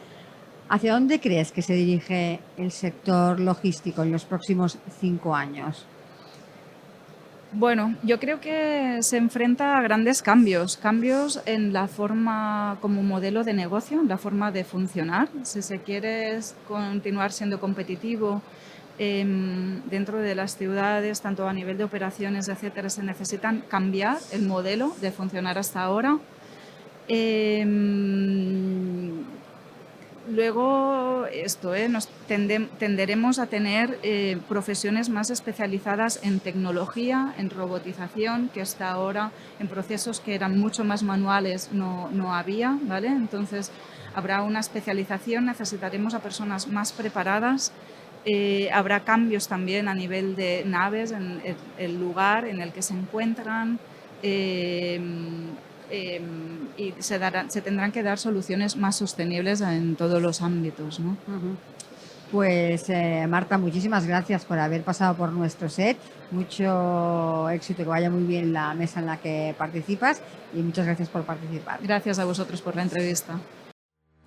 ¿hacia dónde crees que se dirige el sector logístico en los próximos 5 años? Bueno, yo creo que se enfrenta a grandes cambios en la forma como modelo de negocio, en la forma de funcionar. Si se quiere continuar siendo competitivo dentro de las ciudades, tanto a nivel de operaciones, etcétera, se necesitan cambiar el modelo de funcionar hasta ahora. Luego, nos tenderemos a tener profesiones más especializadas en tecnología, en robotización, que hasta ahora en procesos que eran mucho más manuales no había, ¿vale? Entonces, habrá una especialización, necesitaremos a personas más preparadas. Habrá cambios también a nivel de naves, en el lugar en el que se encuentran. Y se tendrán que dar soluciones más sostenibles en todos los ámbitos, ¿no? Pues Marta, muchísimas gracias por haber pasado por nuestro set. Mucho éxito, que vaya muy bien la mesa en la que participas y muchas gracias por participar. Gracias a vosotros por la entrevista.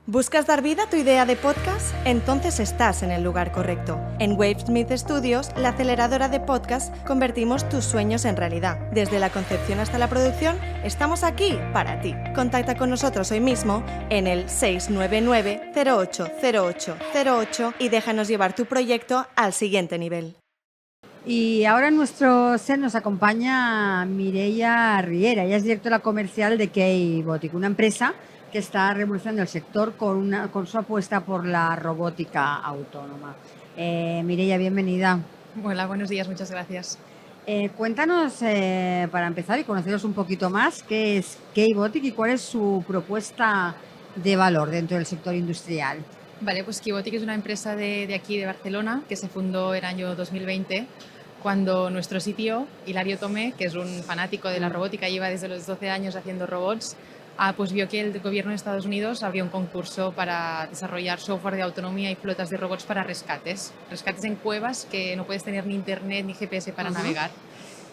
¿Buscas dar vida a tu idea de podcast? Entonces estás en el lugar correcto. En Wavesmith Studios, la aceleradora de podcast, convertimos tus sueños en realidad. Desde la concepción hasta la producción, estamos aquí para ti. Contacta con nosotros hoy mismo en el 699-080808 y déjanos llevar tu proyecto al siguiente nivel. Y ahora en nuestro set nos acompaña Mireia Riera. Ella es directora comercial de K-Botic, una empresa que está revolucionando el sector con su apuesta por la robótica autónoma. Mireia, bienvenida. Hola, buenos días, muchas gracias. Cuéntanos, para empezar y conoceros un poquito más, qué es K-Botic y cuál es su propuesta de valor dentro del sector industrial. Vale, pues K-Botic es una empresa de aquí, de Barcelona, que se fundó en el año 2020, cuando nuestro CTO, Hilario Tomé, que es un fanático de la robótica, lleva desde los 12 años haciendo robots, pues vio que el gobierno de Estados Unidos abrió un concurso para desarrollar software de autonomía y flotas de robots para rescates en cuevas que no puedes tener ni internet ni GPS para navegar.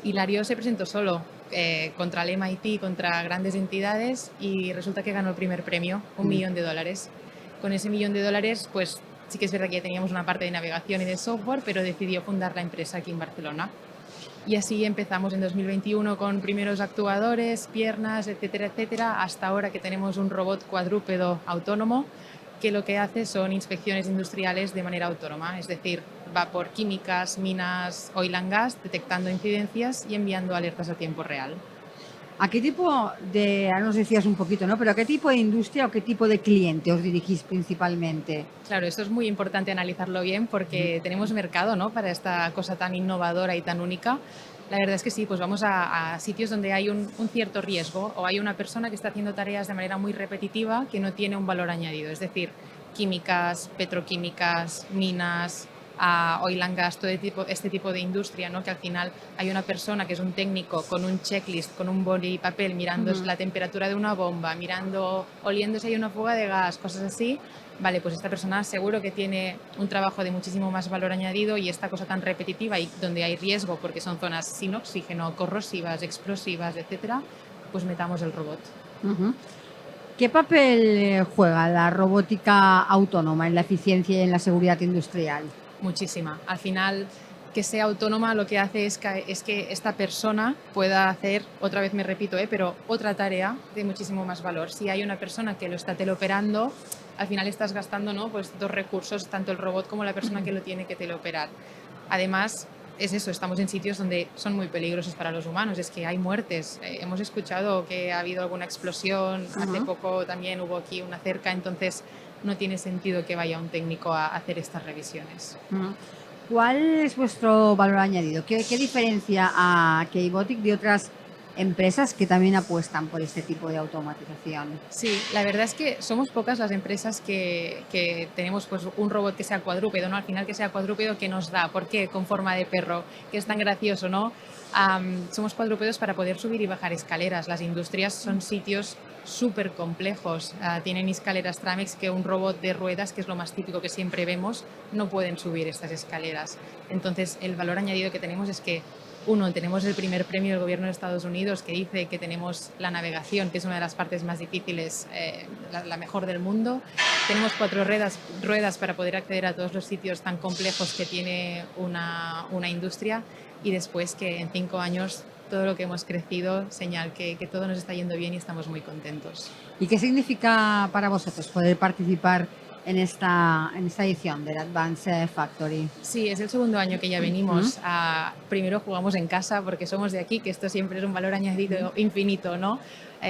Hilario se presentó solo contra el MIT, contra grandes entidades, y resulta que ganó el primer premio, $1 millón. Con ese $1 millón, pues sí que es verdad que ya teníamos una parte de navegación y de software, pero decidió fundar la empresa aquí en Barcelona. Y así empezamos en 2021 con primeros actuadores, piernas, etcétera, etcétera, hasta ahora que tenemos un robot cuadrúpedo autónomo que lo que hace son inspecciones industriales de manera autónoma, es decir, va por químicas, minas, oil and gas, detectando incidencias y enviando alertas a tiempo real. ¿A qué tipo de, ahora nos decías un poquito, ¿no? Pero ¿a qué tipo de industria o qué tipo de cliente os dirigís principalmente? Claro, esto es muy importante analizarlo bien porque tenemos mercado, ¿no?, para esta cosa tan innovadora y tan única. La verdad es que sí, pues vamos a sitios donde hay un cierto riesgo o hay una persona que está haciendo tareas de manera muy repetitiva que no tiene un valor añadido, es decir, químicas, petroquímicas, minas, oil and gas, todo este tipo de industria, ¿no?, que al final hay una persona que es un técnico con un checklist, con un boli y papel, mirando la temperatura de una bomba, oliendo si hay una fuga de gas, cosas así. Vale, pues esta persona seguro que tiene un trabajo de muchísimo más valor añadido, y esta cosa tan repetitiva y donde hay riesgo porque son zonas sin oxígeno, corrosivas, explosivas, etcétera, pues metamos el robot. ¿Qué papel juega la robótica autónoma en la eficiencia y en la seguridad industrial? Muchísima. Al final, que sea autónoma lo que hace es que esta persona pueda hacer, otra vez me repito, pero otra tarea de muchísimo más valor. Si hay una persona que lo está teleoperando, al final estás gastando, ¿no?, pues dos recursos, tanto el robot como la persona que lo tiene que teleoperar. Además, es eso, estamos en sitios donde son muy peligrosos para los humanos, es que hay muertes. Hemos escuchado que ha habido alguna explosión, hace poco también hubo aquí una cerca, entonces no tiene sentido que vaya un técnico a hacer estas revisiones. ¿Cuál es vuestro valor añadido? ¿Qué diferencia a K-Botic de otras empresas que también apuestan por este tipo de automatización. Sí, la verdad es que somos pocas las empresas que tenemos pues un robot que sea cuadrúpedo, ¿no? Al final que sea cuadrúpedo, ¿qué nos da? ¿Por qué con forma de perro? Que es tan gracioso, ¿no? Somos cuadrúpedos para poder subir y bajar escaleras. Las industrias son sitios súper complejos. Tienen escaleras Tramex que un robot de ruedas, que es lo más típico que siempre vemos, no pueden subir estas escaleras. Entonces, el valor añadido que tenemos es que tenemos el primer premio del gobierno de Estados Unidos que dice que tenemos la navegación, que es una de las partes más difíciles, la mejor del mundo. Tenemos 4 ruedas para poder acceder a todos los sitios tan complejos que tiene una industria, y después que en 5 años todo lo que hemos crecido, señal que todo nos está yendo bien y estamos muy contentos. ¿Y qué significa para vosotros poder participar en esta edición del Advance Factory? Sí, es el segundo año que ya venimos. Primero jugamos en casa porque somos de aquí, que esto siempre es un valor añadido infinito, ¿no?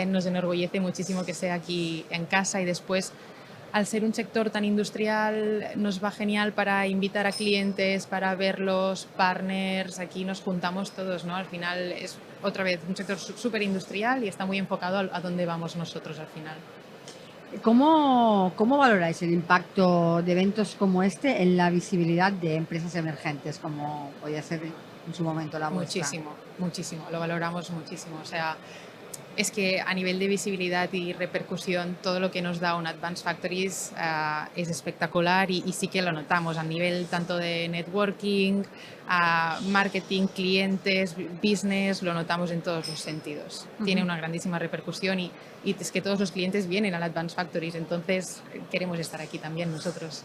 Nos enorgullece muchísimo que sea aquí en casa, y después, al ser un sector tan industrial, nos va genial para invitar a clientes, para ver los partners. Aquí nos juntamos todos, ¿no? Al final es otra vez un sector súper industrial y está muy enfocado a dónde vamos nosotros al final. ¿Cómo valoráis el impacto de eventos como este en la visibilidad de empresas emergentes, como podía ser en su momento la vuestra? Muchísimo, lo valoramos muchísimo. O sea, es que a nivel de visibilidad y repercusión, todo lo que nos da un Advanced Factories es espectacular, y sí que lo notamos a nivel tanto de networking, marketing, clientes, business, lo notamos en todos los sentidos. Tiene una grandísima repercusión, y es que todos los clientes vienen al Advanced Factories, entonces queremos estar aquí también nosotros.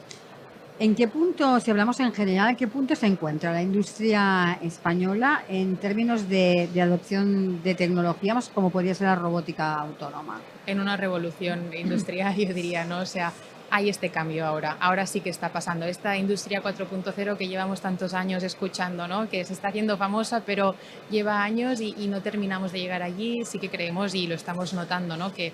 ¿En qué punto, si hablamos en general, en qué punto se encuentra la industria española en términos de adopción de tecnologías como podría ser la robótica autónoma? En una revolución industrial, yo diría, ¿no? O sea, hay este cambio ahora sí que está pasando. Esta industria 4.0 que llevamos tantos años escuchando, ¿no? Que se está haciendo famosa, pero lleva años y no terminamos de llegar allí. Sí que creemos, y lo estamos notando, ¿no? Que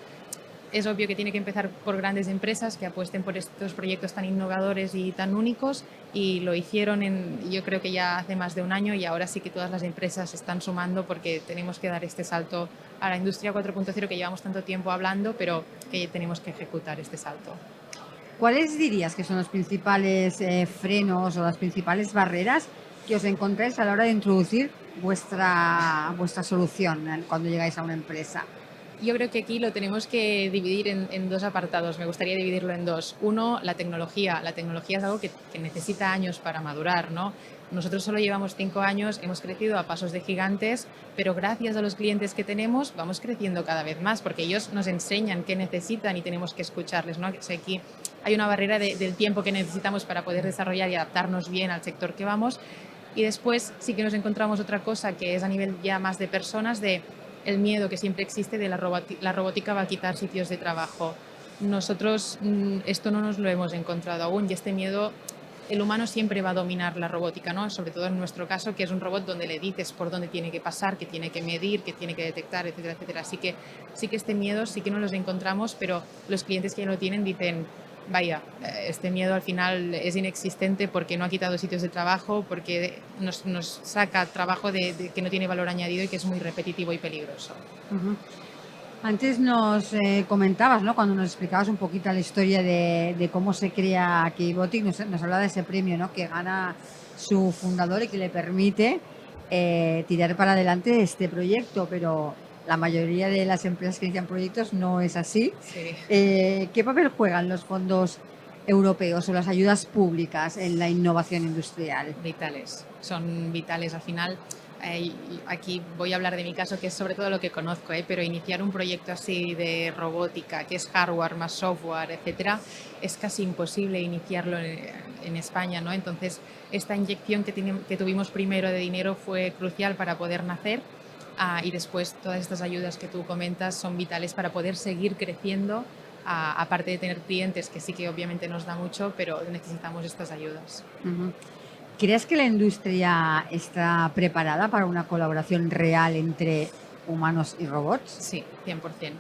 es obvio que tiene que empezar por grandes empresas que apuesten por estos proyectos tan innovadores y tan únicos, y lo hicieron yo creo que ya hace más de un año, y ahora sí que todas las empresas se están sumando porque tenemos que dar este salto a la industria 4.0 que llevamos tanto tiempo hablando, pero que tenemos que ejecutar este salto. ¿Cuáles dirías que son los principales frenos o las principales barreras que os encontráis a la hora de introducir vuestra solución cuando llegáis a una empresa? Yo creo que aquí lo tenemos que dividir en 2 apartados. Me gustaría dividirlo en 2. Uno, la tecnología. La tecnología es algo que necesita años para madurar, ¿no? Nosotros solo llevamos 5 años, hemos crecido a pasos de gigantes, pero gracias a los clientes que tenemos vamos creciendo cada vez más, porque ellos nos enseñan qué necesitan y tenemos que escucharles, ¿no? O sea, aquí hay una barrera del tiempo que necesitamos para poder desarrollar y adaptarnos bien al sector que vamos. Y después sí que nos encontramos otra cosa que es a nivel ya más de personas, de el miedo que siempre existe de la robótica va a quitar sitios de trabajo. Nosotros esto no nos lo hemos encontrado aún, y este miedo, el humano siempre va a dominar la robótica, ¿no? Sobre todo en nuestro caso, que es un robot donde le dices por dónde tiene que pasar, que tiene que medir, que tiene que detectar, etcétera, etcétera. Así que sí que este miedo sí que no los encontramos, pero los clientes que ya lo tienen dicen, vaya, este miedo al final es inexistente porque no ha quitado sitios de trabajo, porque nos saca trabajo de que no tiene valor añadido y que es muy repetitivo y peligroso. Antes nos comentabas, ¿no? Cuando nos explicabas un poquito la historia de cómo se crea Keybotic, nos hablaba de ese premio, ¿no? Que gana su fundador y que le permite tirar para adelante este proyecto, pero la mayoría de las empresas que inician proyectos no es así. Sí. ¿Qué papel juegan los fondos europeos o las ayudas públicas en la innovación industrial? Vitales, son vitales al final. Aquí voy a hablar de mi caso, que es sobre todo lo que conozco, pero iniciar un proyecto así de robótica, que es hardware más software, etcétera, es casi imposible iniciarlo en España, ¿no? Entonces, esta inyección que tuvimos primero de dinero fue crucial para poder nacer. Y después todas estas ayudas que tú comentas son vitales para poder seguir creciendo, aparte de tener clientes, que sí que obviamente nos da mucho, pero necesitamos estas ayudas. ¿Crees que la industria está preparada para una colaboración real entre humanos y robots? Sí, 100%.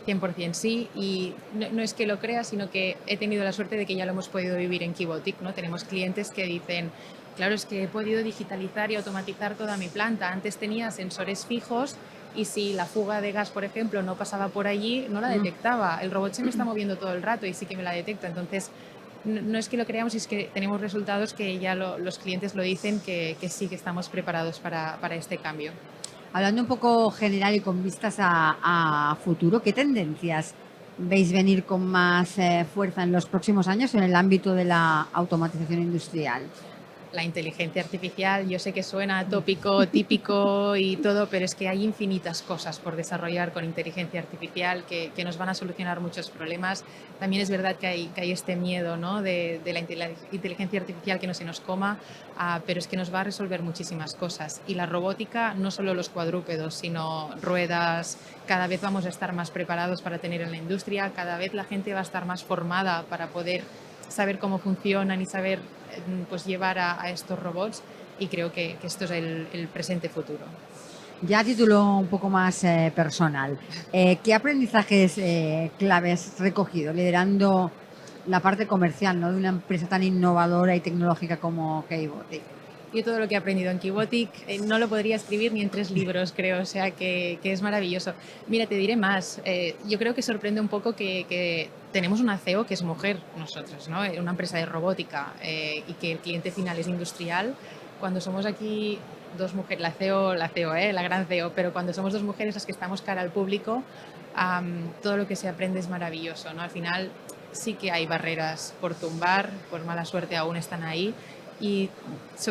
100% sí, y no es que lo crea, sino que he tenido la suerte de que ya lo hemos podido vivir en Keybotic, ¿no? Tenemos clientes que dicen, claro, es que he podido digitalizar y automatizar toda mi planta. Antes tenía sensores fijos y si la fuga de gas, por ejemplo, no pasaba por allí, no la detectaba. El robot se me está moviendo todo el rato y sí que me la detecta. Entonces, no es que lo creamos, es que tenemos resultados que ya los clientes lo dicen que sí que estamos preparados para este cambio. Hablando un poco general y con vistas a futuro, ¿qué tendencias veis venir con más fuerza en los próximos años en el ámbito de la automatización industrial? La inteligencia artificial, yo sé que suena tópico, típico y todo, pero es que hay infinitas cosas por desarrollar con inteligencia artificial que nos van a solucionar muchos problemas. También es verdad que hay este miedo, ¿no?, de la inteligencia artificial que no se nos coma, pero es que nos va a resolver muchísimas cosas. Y la robótica, no solo los cuadrúpedos, sino ruedas, cada vez vamos a estar más preparados para tener en la industria, cada vez la gente va a estar más formada para poder saber cómo funcionan y saber pues llevar a estos robots, y creo que esto es el presente futuro. Ya a título un poco más personal, ¿qué aprendizajes claves has recogido liderando la parte comercial, ¿no?, de una empresa tan innovadora y tecnológica como Keybotic? Yo todo lo que he aprendido en Keybotic no lo podría escribir ni en 3 libros, creo, o sea que es maravilloso. Mira, te diré más, yo creo que sorprende un poco que tenemos una CEO que es mujer, nosotros, ¿no?, una empresa de robótica, y que el cliente final es industrial. Cuando somos aquí 2 mujeres, la CEO, la gran CEO, pero cuando somos 2 mujeres las que estamos cara al público, todo lo que se aprende es maravilloso, ¿no? Al final sí que hay barreras por tumbar, por mala suerte aún están ahí. Y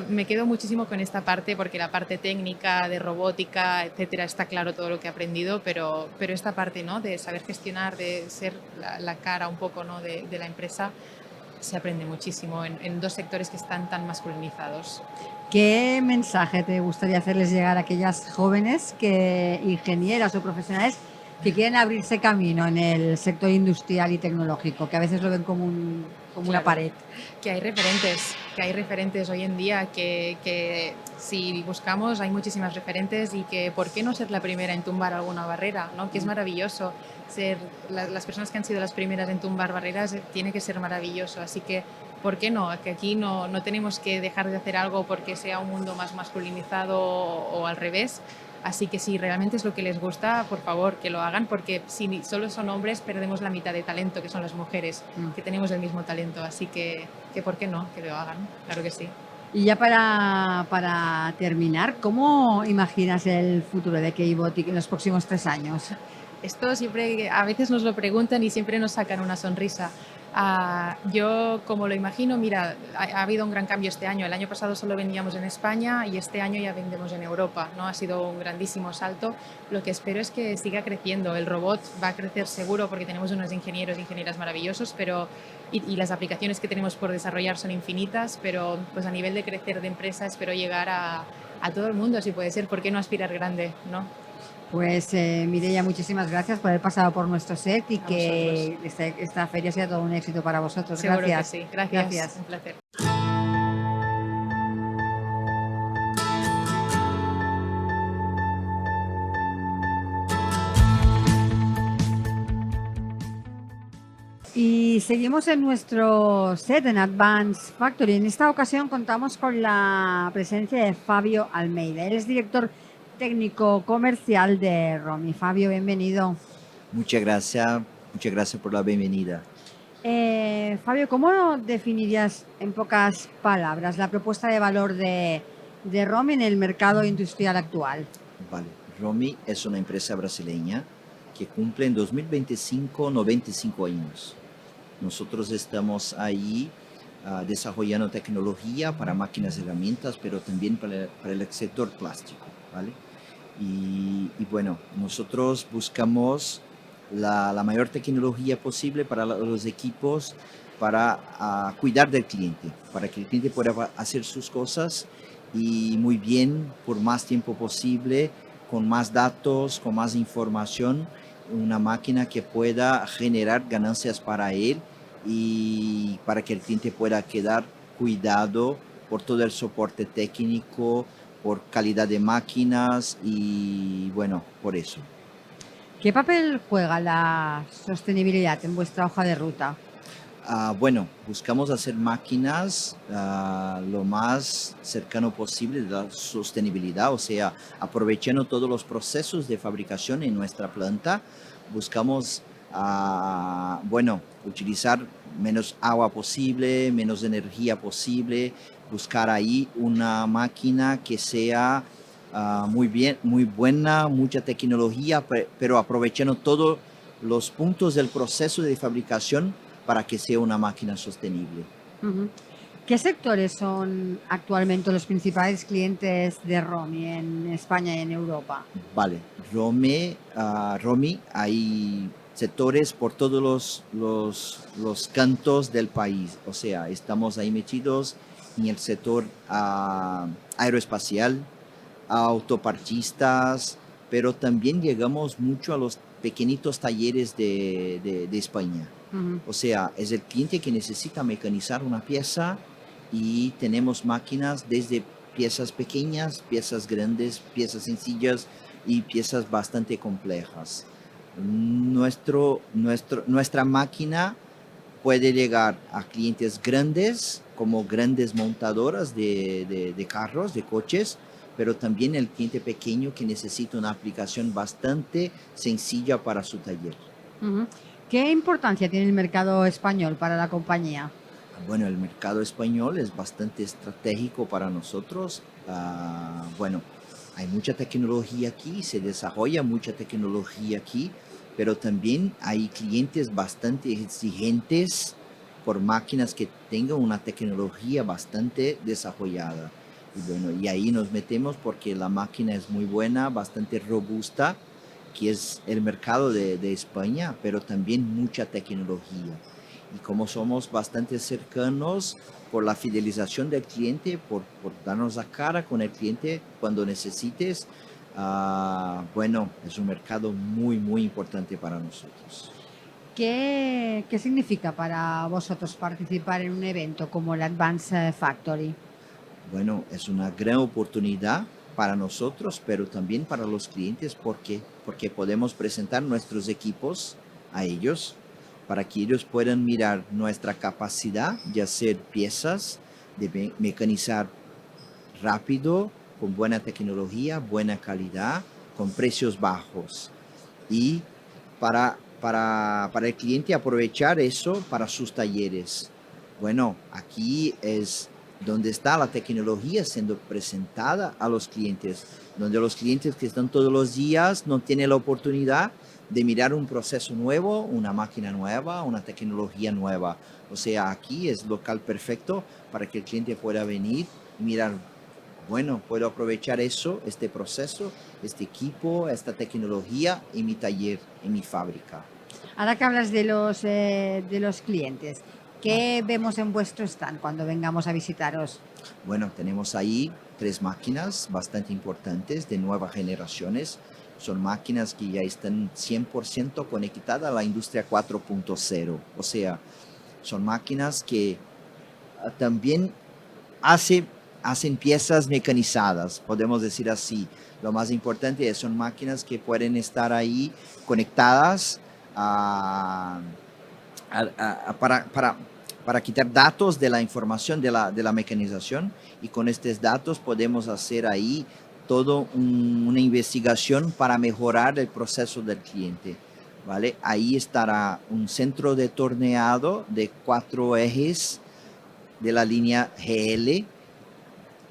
me quedo muchísimo con esta parte, porque la parte técnica de robótica, etcétera, está claro todo lo que he aprendido, pero esta parte, ¿no?, de saber gestionar, de ser la cara un poco, ¿no?, de la empresa, se aprende muchísimo en 2 sectores que están tan masculinizados. ¿Qué mensaje te gustaría hacerles llegar a aquellas jóvenes ingenieras o profesionales que quieren abrirse camino en el sector industrial y tecnológico, que a veces lo ven como una pared? Que hay referentes hoy en día, que si buscamos hay muchísimas referentes, y que por qué no ser la primera en tumbar alguna barrera, ¿no? Que es maravilloso ser las personas que han sido las primeras en tumbar barreras, tiene que ser maravilloso, así que ¿por qué no? Que aquí no tenemos que dejar de hacer algo porque sea un mundo más masculinizado o al revés. Así que si realmente es lo que les gusta, por favor, que lo hagan, porque si solo son hombres perdemos la mitad de talento, que son las mujeres, que tenemos el mismo talento. Así que ¿por qué no? Que lo hagan, claro que sí. Y ya para terminar, ¿cómo imaginas el futuro de Keybotic en los próximos 3 años? Esto siempre, a veces nos lo preguntan y siempre nos sacan una sonrisa. Yo, como lo imagino, mira, ha habido un gran cambio este año. El año pasado solo vendíamos en España y este año ya vendemos en Europa, ¿no? Ha sido un grandísimo salto. Lo que espero es que siga creciendo. El robot va a crecer seguro porque tenemos unos ingenieros e ingenieras maravillosos, y las aplicaciones que tenemos por desarrollar son infinitas, pero pues a nivel de crecer de empresa espero llegar a todo el mundo, si puede ser. ¿Por qué no aspirar grande, no? Pues Mireia, muchísimas gracias por haber pasado por nuestro set y que esta feria sea todo un éxito para vosotros. Seguro Gracias. que sí. Gracias. Un placer. Y seguimos en nuestro set en Advanced Factory. En esta ocasión contamos con la presencia de Fabio Almeida. Él es director técnico comercial de Romi. Fabio, bienvenido. Muchas gracias por la bienvenida. Fabio, ¿cómo definirías en pocas palabras la propuesta de valor de Romi en el mercado industrial actual? Vale, Romi es una empresa brasileña que cumple en 2025 95 años. Nosotros estamos ahí desarrollando tecnología para máquinas y herramientas, pero también para el sector plástico, ¿vale? Y bueno, nosotros buscamos la mayor tecnología posible para los equipos, para cuidar del cliente, para que el cliente pueda hacer sus cosas y muy bien por más tiempo posible, con más datos, con más información, una máquina que pueda generar ganancias para él y para que el cliente pueda quedar cuidado por todo el soporte técnico, por calidad de máquinas y bueno, por eso. ¿Qué papel juega la sostenibilidad en vuestra hoja de ruta? Bueno, buscamos hacer máquinas lo más cercano posible de la sostenibilidad, o sea, aprovechando todos los procesos de fabricación en nuestra planta. Buscamos, bueno, utilizar menos agua posible, menos energía posible, buscar ahí una máquina que sea muy buena, mucha tecnología, pero aprovechando todos los puntos del proceso de fabricación para que sea una máquina sostenible. ¿Qué sectores son actualmente los principales clientes de Romi en España y en Europa? Vale, Romi, hay sectores por todos los cantos del país, o sea, estamos ahí metidos en el sector aeroespacial, autopartistas, pero también llegamos mucho a los pequeñitos talleres de España. O sea, es el cliente que necesita mecanizar una pieza y tenemos máquinas desde piezas pequeñas, piezas grandes, piezas sencillas y piezas bastante complejas. Nuestra máquina puede llegar a clientes grandes, como grandes montadoras de carros, de coches, pero también el cliente pequeño que necesita una aplicación bastante sencilla para su taller. ¿Qué importancia tiene el mercado español para la compañía? Bueno, el mercado español es bastante estratégico para nosotros. Bueno, hay mucha tecnología aquí, se desarrolla mucha tecnología aquí, pero también hay clientes bastante exigentes por máquinas que tengan una tecnología bastante desarrollada. Y bueno, y ahí nos metemos porque la máquina es muy buena, bastante robusta, que es el mercado de España, pero también mucha tecnología. Y como somos bastante cercanos por la fidelización del cliente, por darnos la cara con el cliente cuando necesites, bueno, es un mercado muy importante para nosotros. ¿Qué significa para vosotros participar en un evento como el Advanced Factory? Bueno, es una gran oportunidad para nosotros, pero también para los clientes, porque podemos presentar nuestros equipos a ellos, para que ellos puedan mirar nuestra capacidad de hacer piezas, de mecanizar rápido, con buena tecnología, buena calidad, con precios bajos. Y para el cliente aprovechar eso para sus talleres. Bueno, aquí es donde está la tecnología siendo presentada a los clientes, donde los clientes que están todos los días no tienen la oportunidad de mirar un proceso nuevo, una máquina nueva, una tecnología nueva. O sea, aquí es local perfecto para que el cliente pueda venir y mirar, bueno, puedo aprovechar eso, este proceso, este equipo, esta tecnología en mi taller, en mi fábrica. Ahora que hablas de los clientes, ¿qué vemos en vuestro stand cuando vengamos a visitaros? Bueno, tenemos ahí 3 máquinas bastante importantes de nuevas generaciones. Son máquinas que ya están 100% conectadas a la industria 4.0. O sea, son máquinas que también hacen piezas mecanizadas, podemos decir así. Lo más importante es son máquinas que pueden estar ahí conectadas para quitar datos de la información de la mecanización, y con estos datos podemos hacer ahí toda una investigación para mejorar el proceso del cliente. ¿Vale? Ahí estará un centro de torneado de 4 ejes de la línea GL.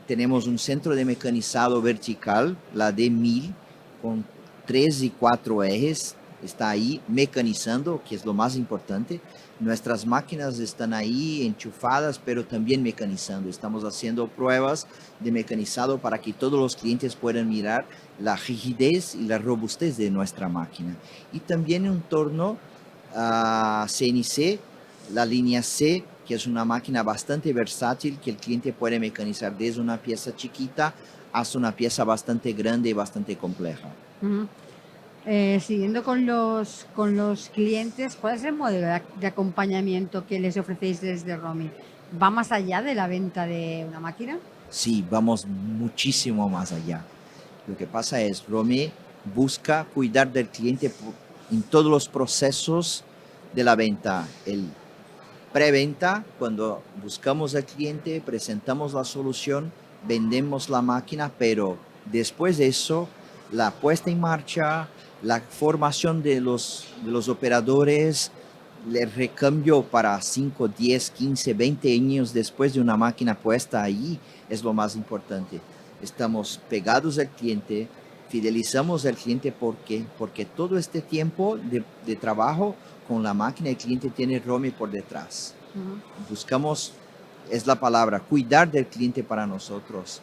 Tenemos un centro de mecanizado vertical, la D1000, con 3 y 4 ejes. Está ahí mecanizando, que es lo más importante. Nuestras máquinas están ahí enchufadas, pero también mecanizando. Estamos haciendo pruebas de mecanizado para que todos los clientes puedan mirar la rigidez y la robustez de nuestra máquina. Y también en torno a CNC, la línea C, que es una máquina bastante versátil, que el cliente puede mecanizar desde una pieza chiquita hasta una pieza bastante grande y bastante compleja. Siguiendo con los clientes, ¿cuál es el modelo de acompañamiento que les ofrecéis desde Romi? ¿Va más allá de la venta de una máquina? Sí, vamos muchísimo más allá. Lo que pasa es, Romi busca cuidar del cliente en todos los procesos de la venta. Preventa, cuando buscamos al cliente, presentamos la solución, vendemos la máquina, pero después de eso, la puesta en marcha, la formación de los operadores, el recambio para 5, 10, 15, 20 años después de una máquina puesta ahí es lo más importante. Estamos pegados al cliente, fidelizamos al cliente porque todo este tiempo de trabajo con la máquina el cliente tiene ROMI por detrás. Buscamos, es la palabra, cuidar del cliente para nosotros.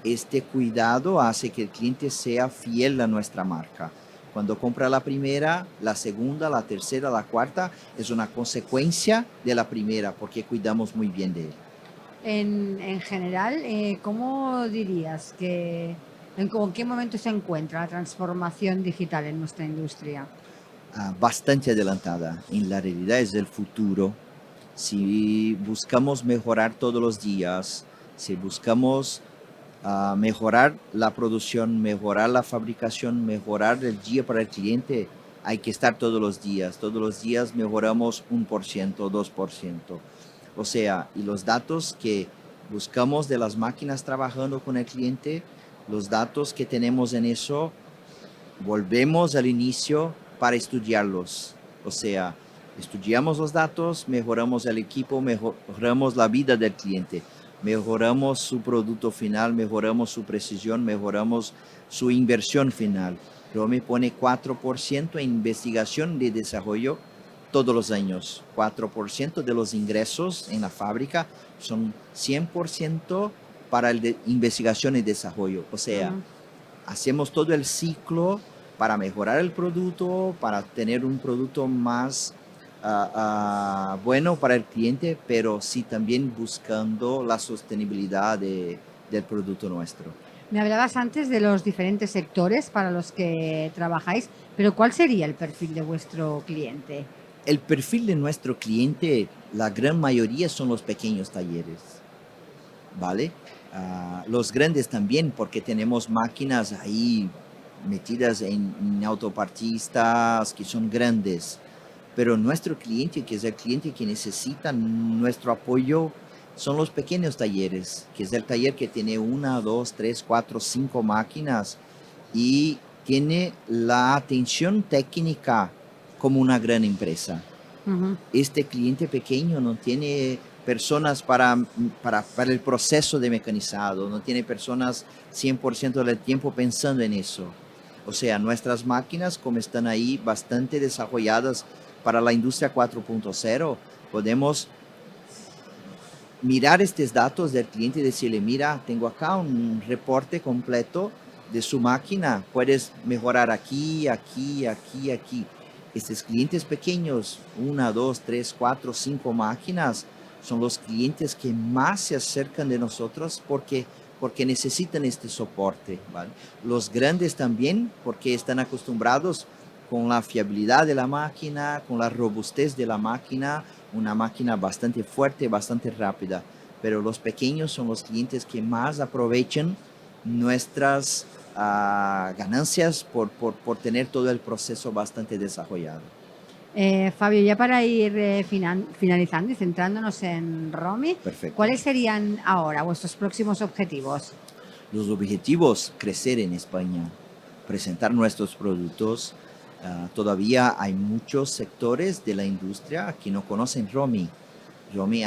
Este cuidado hace que el cliente sea fiel a nuestra marca. Cuando compra la primera, la segunda, la tercera, la cuarta, es una consecuencia de la primera porque cuidamos muy bien de él. En general, ¿cómo dirías que en qué momento se encuentra la transformación digital en nuestra industria? Bastante adelantada. En la realidad es el futuro. Si buscamos mejorar todos los días, si buscamos mejorar la producción, mejorar la fabricación, mejorar el día para el cliente, hay que estar todos los días. Todos los días mejoramos 1%, 2%. O sea, y los datos que buscamos de las máquinas trabajando con el cliente, los datos que tenemos en eso, volvemos al inicio para estudiarlos. O sea, estudiamos los datos, mejoramos el equipo, mejoramos la vida del cliente, mejoramos su producto final, mejoramos su precisión, mejoramos su inversión final. ROMI pone 4% en investigación y desarrollo todos los años. 4% de los ingresos en la fábrica son 100% para investigación y desarrollo. O sea, hacemos todo el ciclo para mejorar el producto, para tener un producto más bueno para el cliente, pero sí también buscando la sostenibilidad del producto nuestro. Me hablabas antes de los diferentes sectores para los que trabajáis, pero ¿cuál sería el perfil de vuestro cliente? El perfil de nuestro cliente, la gran mayoría son los pequeños talleres, ¿vale? Los grandes también, porque tenemos máquinas ahí metidas en autopartistas que son grandes. Pero nuestro cliente, que es el cliente que necesita nuestro apoyo, son los pequeños talleres, que es el taller que tiene 1, 2, 3, 4, 5 máquinas y tiene la atención técnica como una gran empresa. Este cliente pequeño no tiene personas para el proceso de mecanizado, no tiene personas 100% del tiempo pensando en eso. O sea, nuestras máquinas, como están ahí bastante desarrolladas para la industria 4.0, podemos mirar estos datos del cliente y decirle, mira, tengo acá un reporte completo de su máquina, puedes mejorar aquí, aquí, aquí, aquí. Estos clientes pequeños, 1, 2, 3, 4, 5 máquinas, son los clientes que más se acercan de nosotros porque necesitan este soporte, ¿vale? Los grandes también, porque están acostumbrados con la fiabilidad de la máquina, con la robustez de la máquina, una máquina bastante fuerte, bastante rápida. Pero los pequeños son los clientes que más aprovechan nuestras ganancias por tener todo el proceso bastante desarrollado. Fabio, ya para ir finalizando y centrándonos en ROMI, Perfecto. ¿cuáles serían ahora vuestros próximos objetivos? Los objetivos, crecer en España, presentar nuestros productos. Todavía hay muchos sectores de la industria que no conocen ROMI. ROMI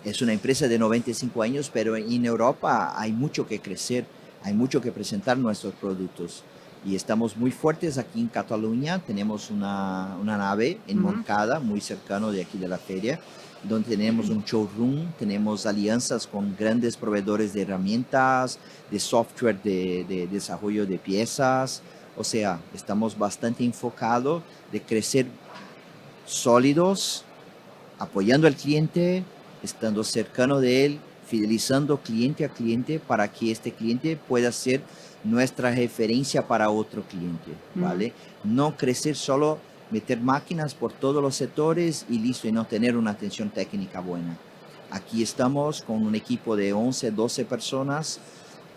es una empresa de 95 años, pero en Europa hay mucho que crecer, hay mucho que presentar nuestros productos. Y estamos muy fuertes aquí en Cataluña. Tenemos una nave en Montcada, muy cercano de aquí de la feria, donde tenemos un showroom, tenemos alianzas con grandes proveedores de herramientas, de software de desarrollo de piezas. O sea, estamos bastante enfocados de crecer sólidos, apoyando al cliente, estando cercano de él, fidelizando cliente a cliente para que este cliente pueda ser nuestra referencia para otro cliente, ¿vale? No crecer solo, meter máquinas por todos los sectores y listo, y no tener una atención técnica buena. Aquí estamos con un equipo de 11, 12 personas,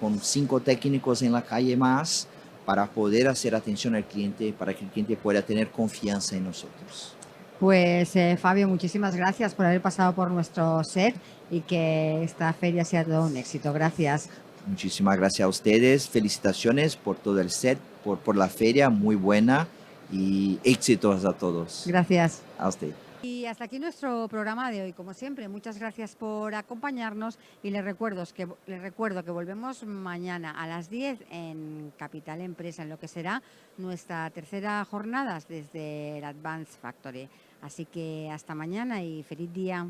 con 5 técnicos en la calle más, para poder hacer atención al cliente, para que el cliente pueda tener confianza en nosotros. Pues Fabio, muchísimas gracias por haber pasado por nuestro set y que esta feria sea todo un éxito. Gracias. Muchísimas gracias a ustedes, felicitaciones por todo el set, por la feria, muy buena y éxitos a todos. Gracias. A usted. Y hasta aquí nuestro programa de hoy. Como siempre, muchas gracias por acompañarnos y les recuerdo que volvemos mañana a las 10 en Capital Empresa, en lo que será nuestra tercera jornada desde el Advanced Factory. Así que hasta mañana y feliz día.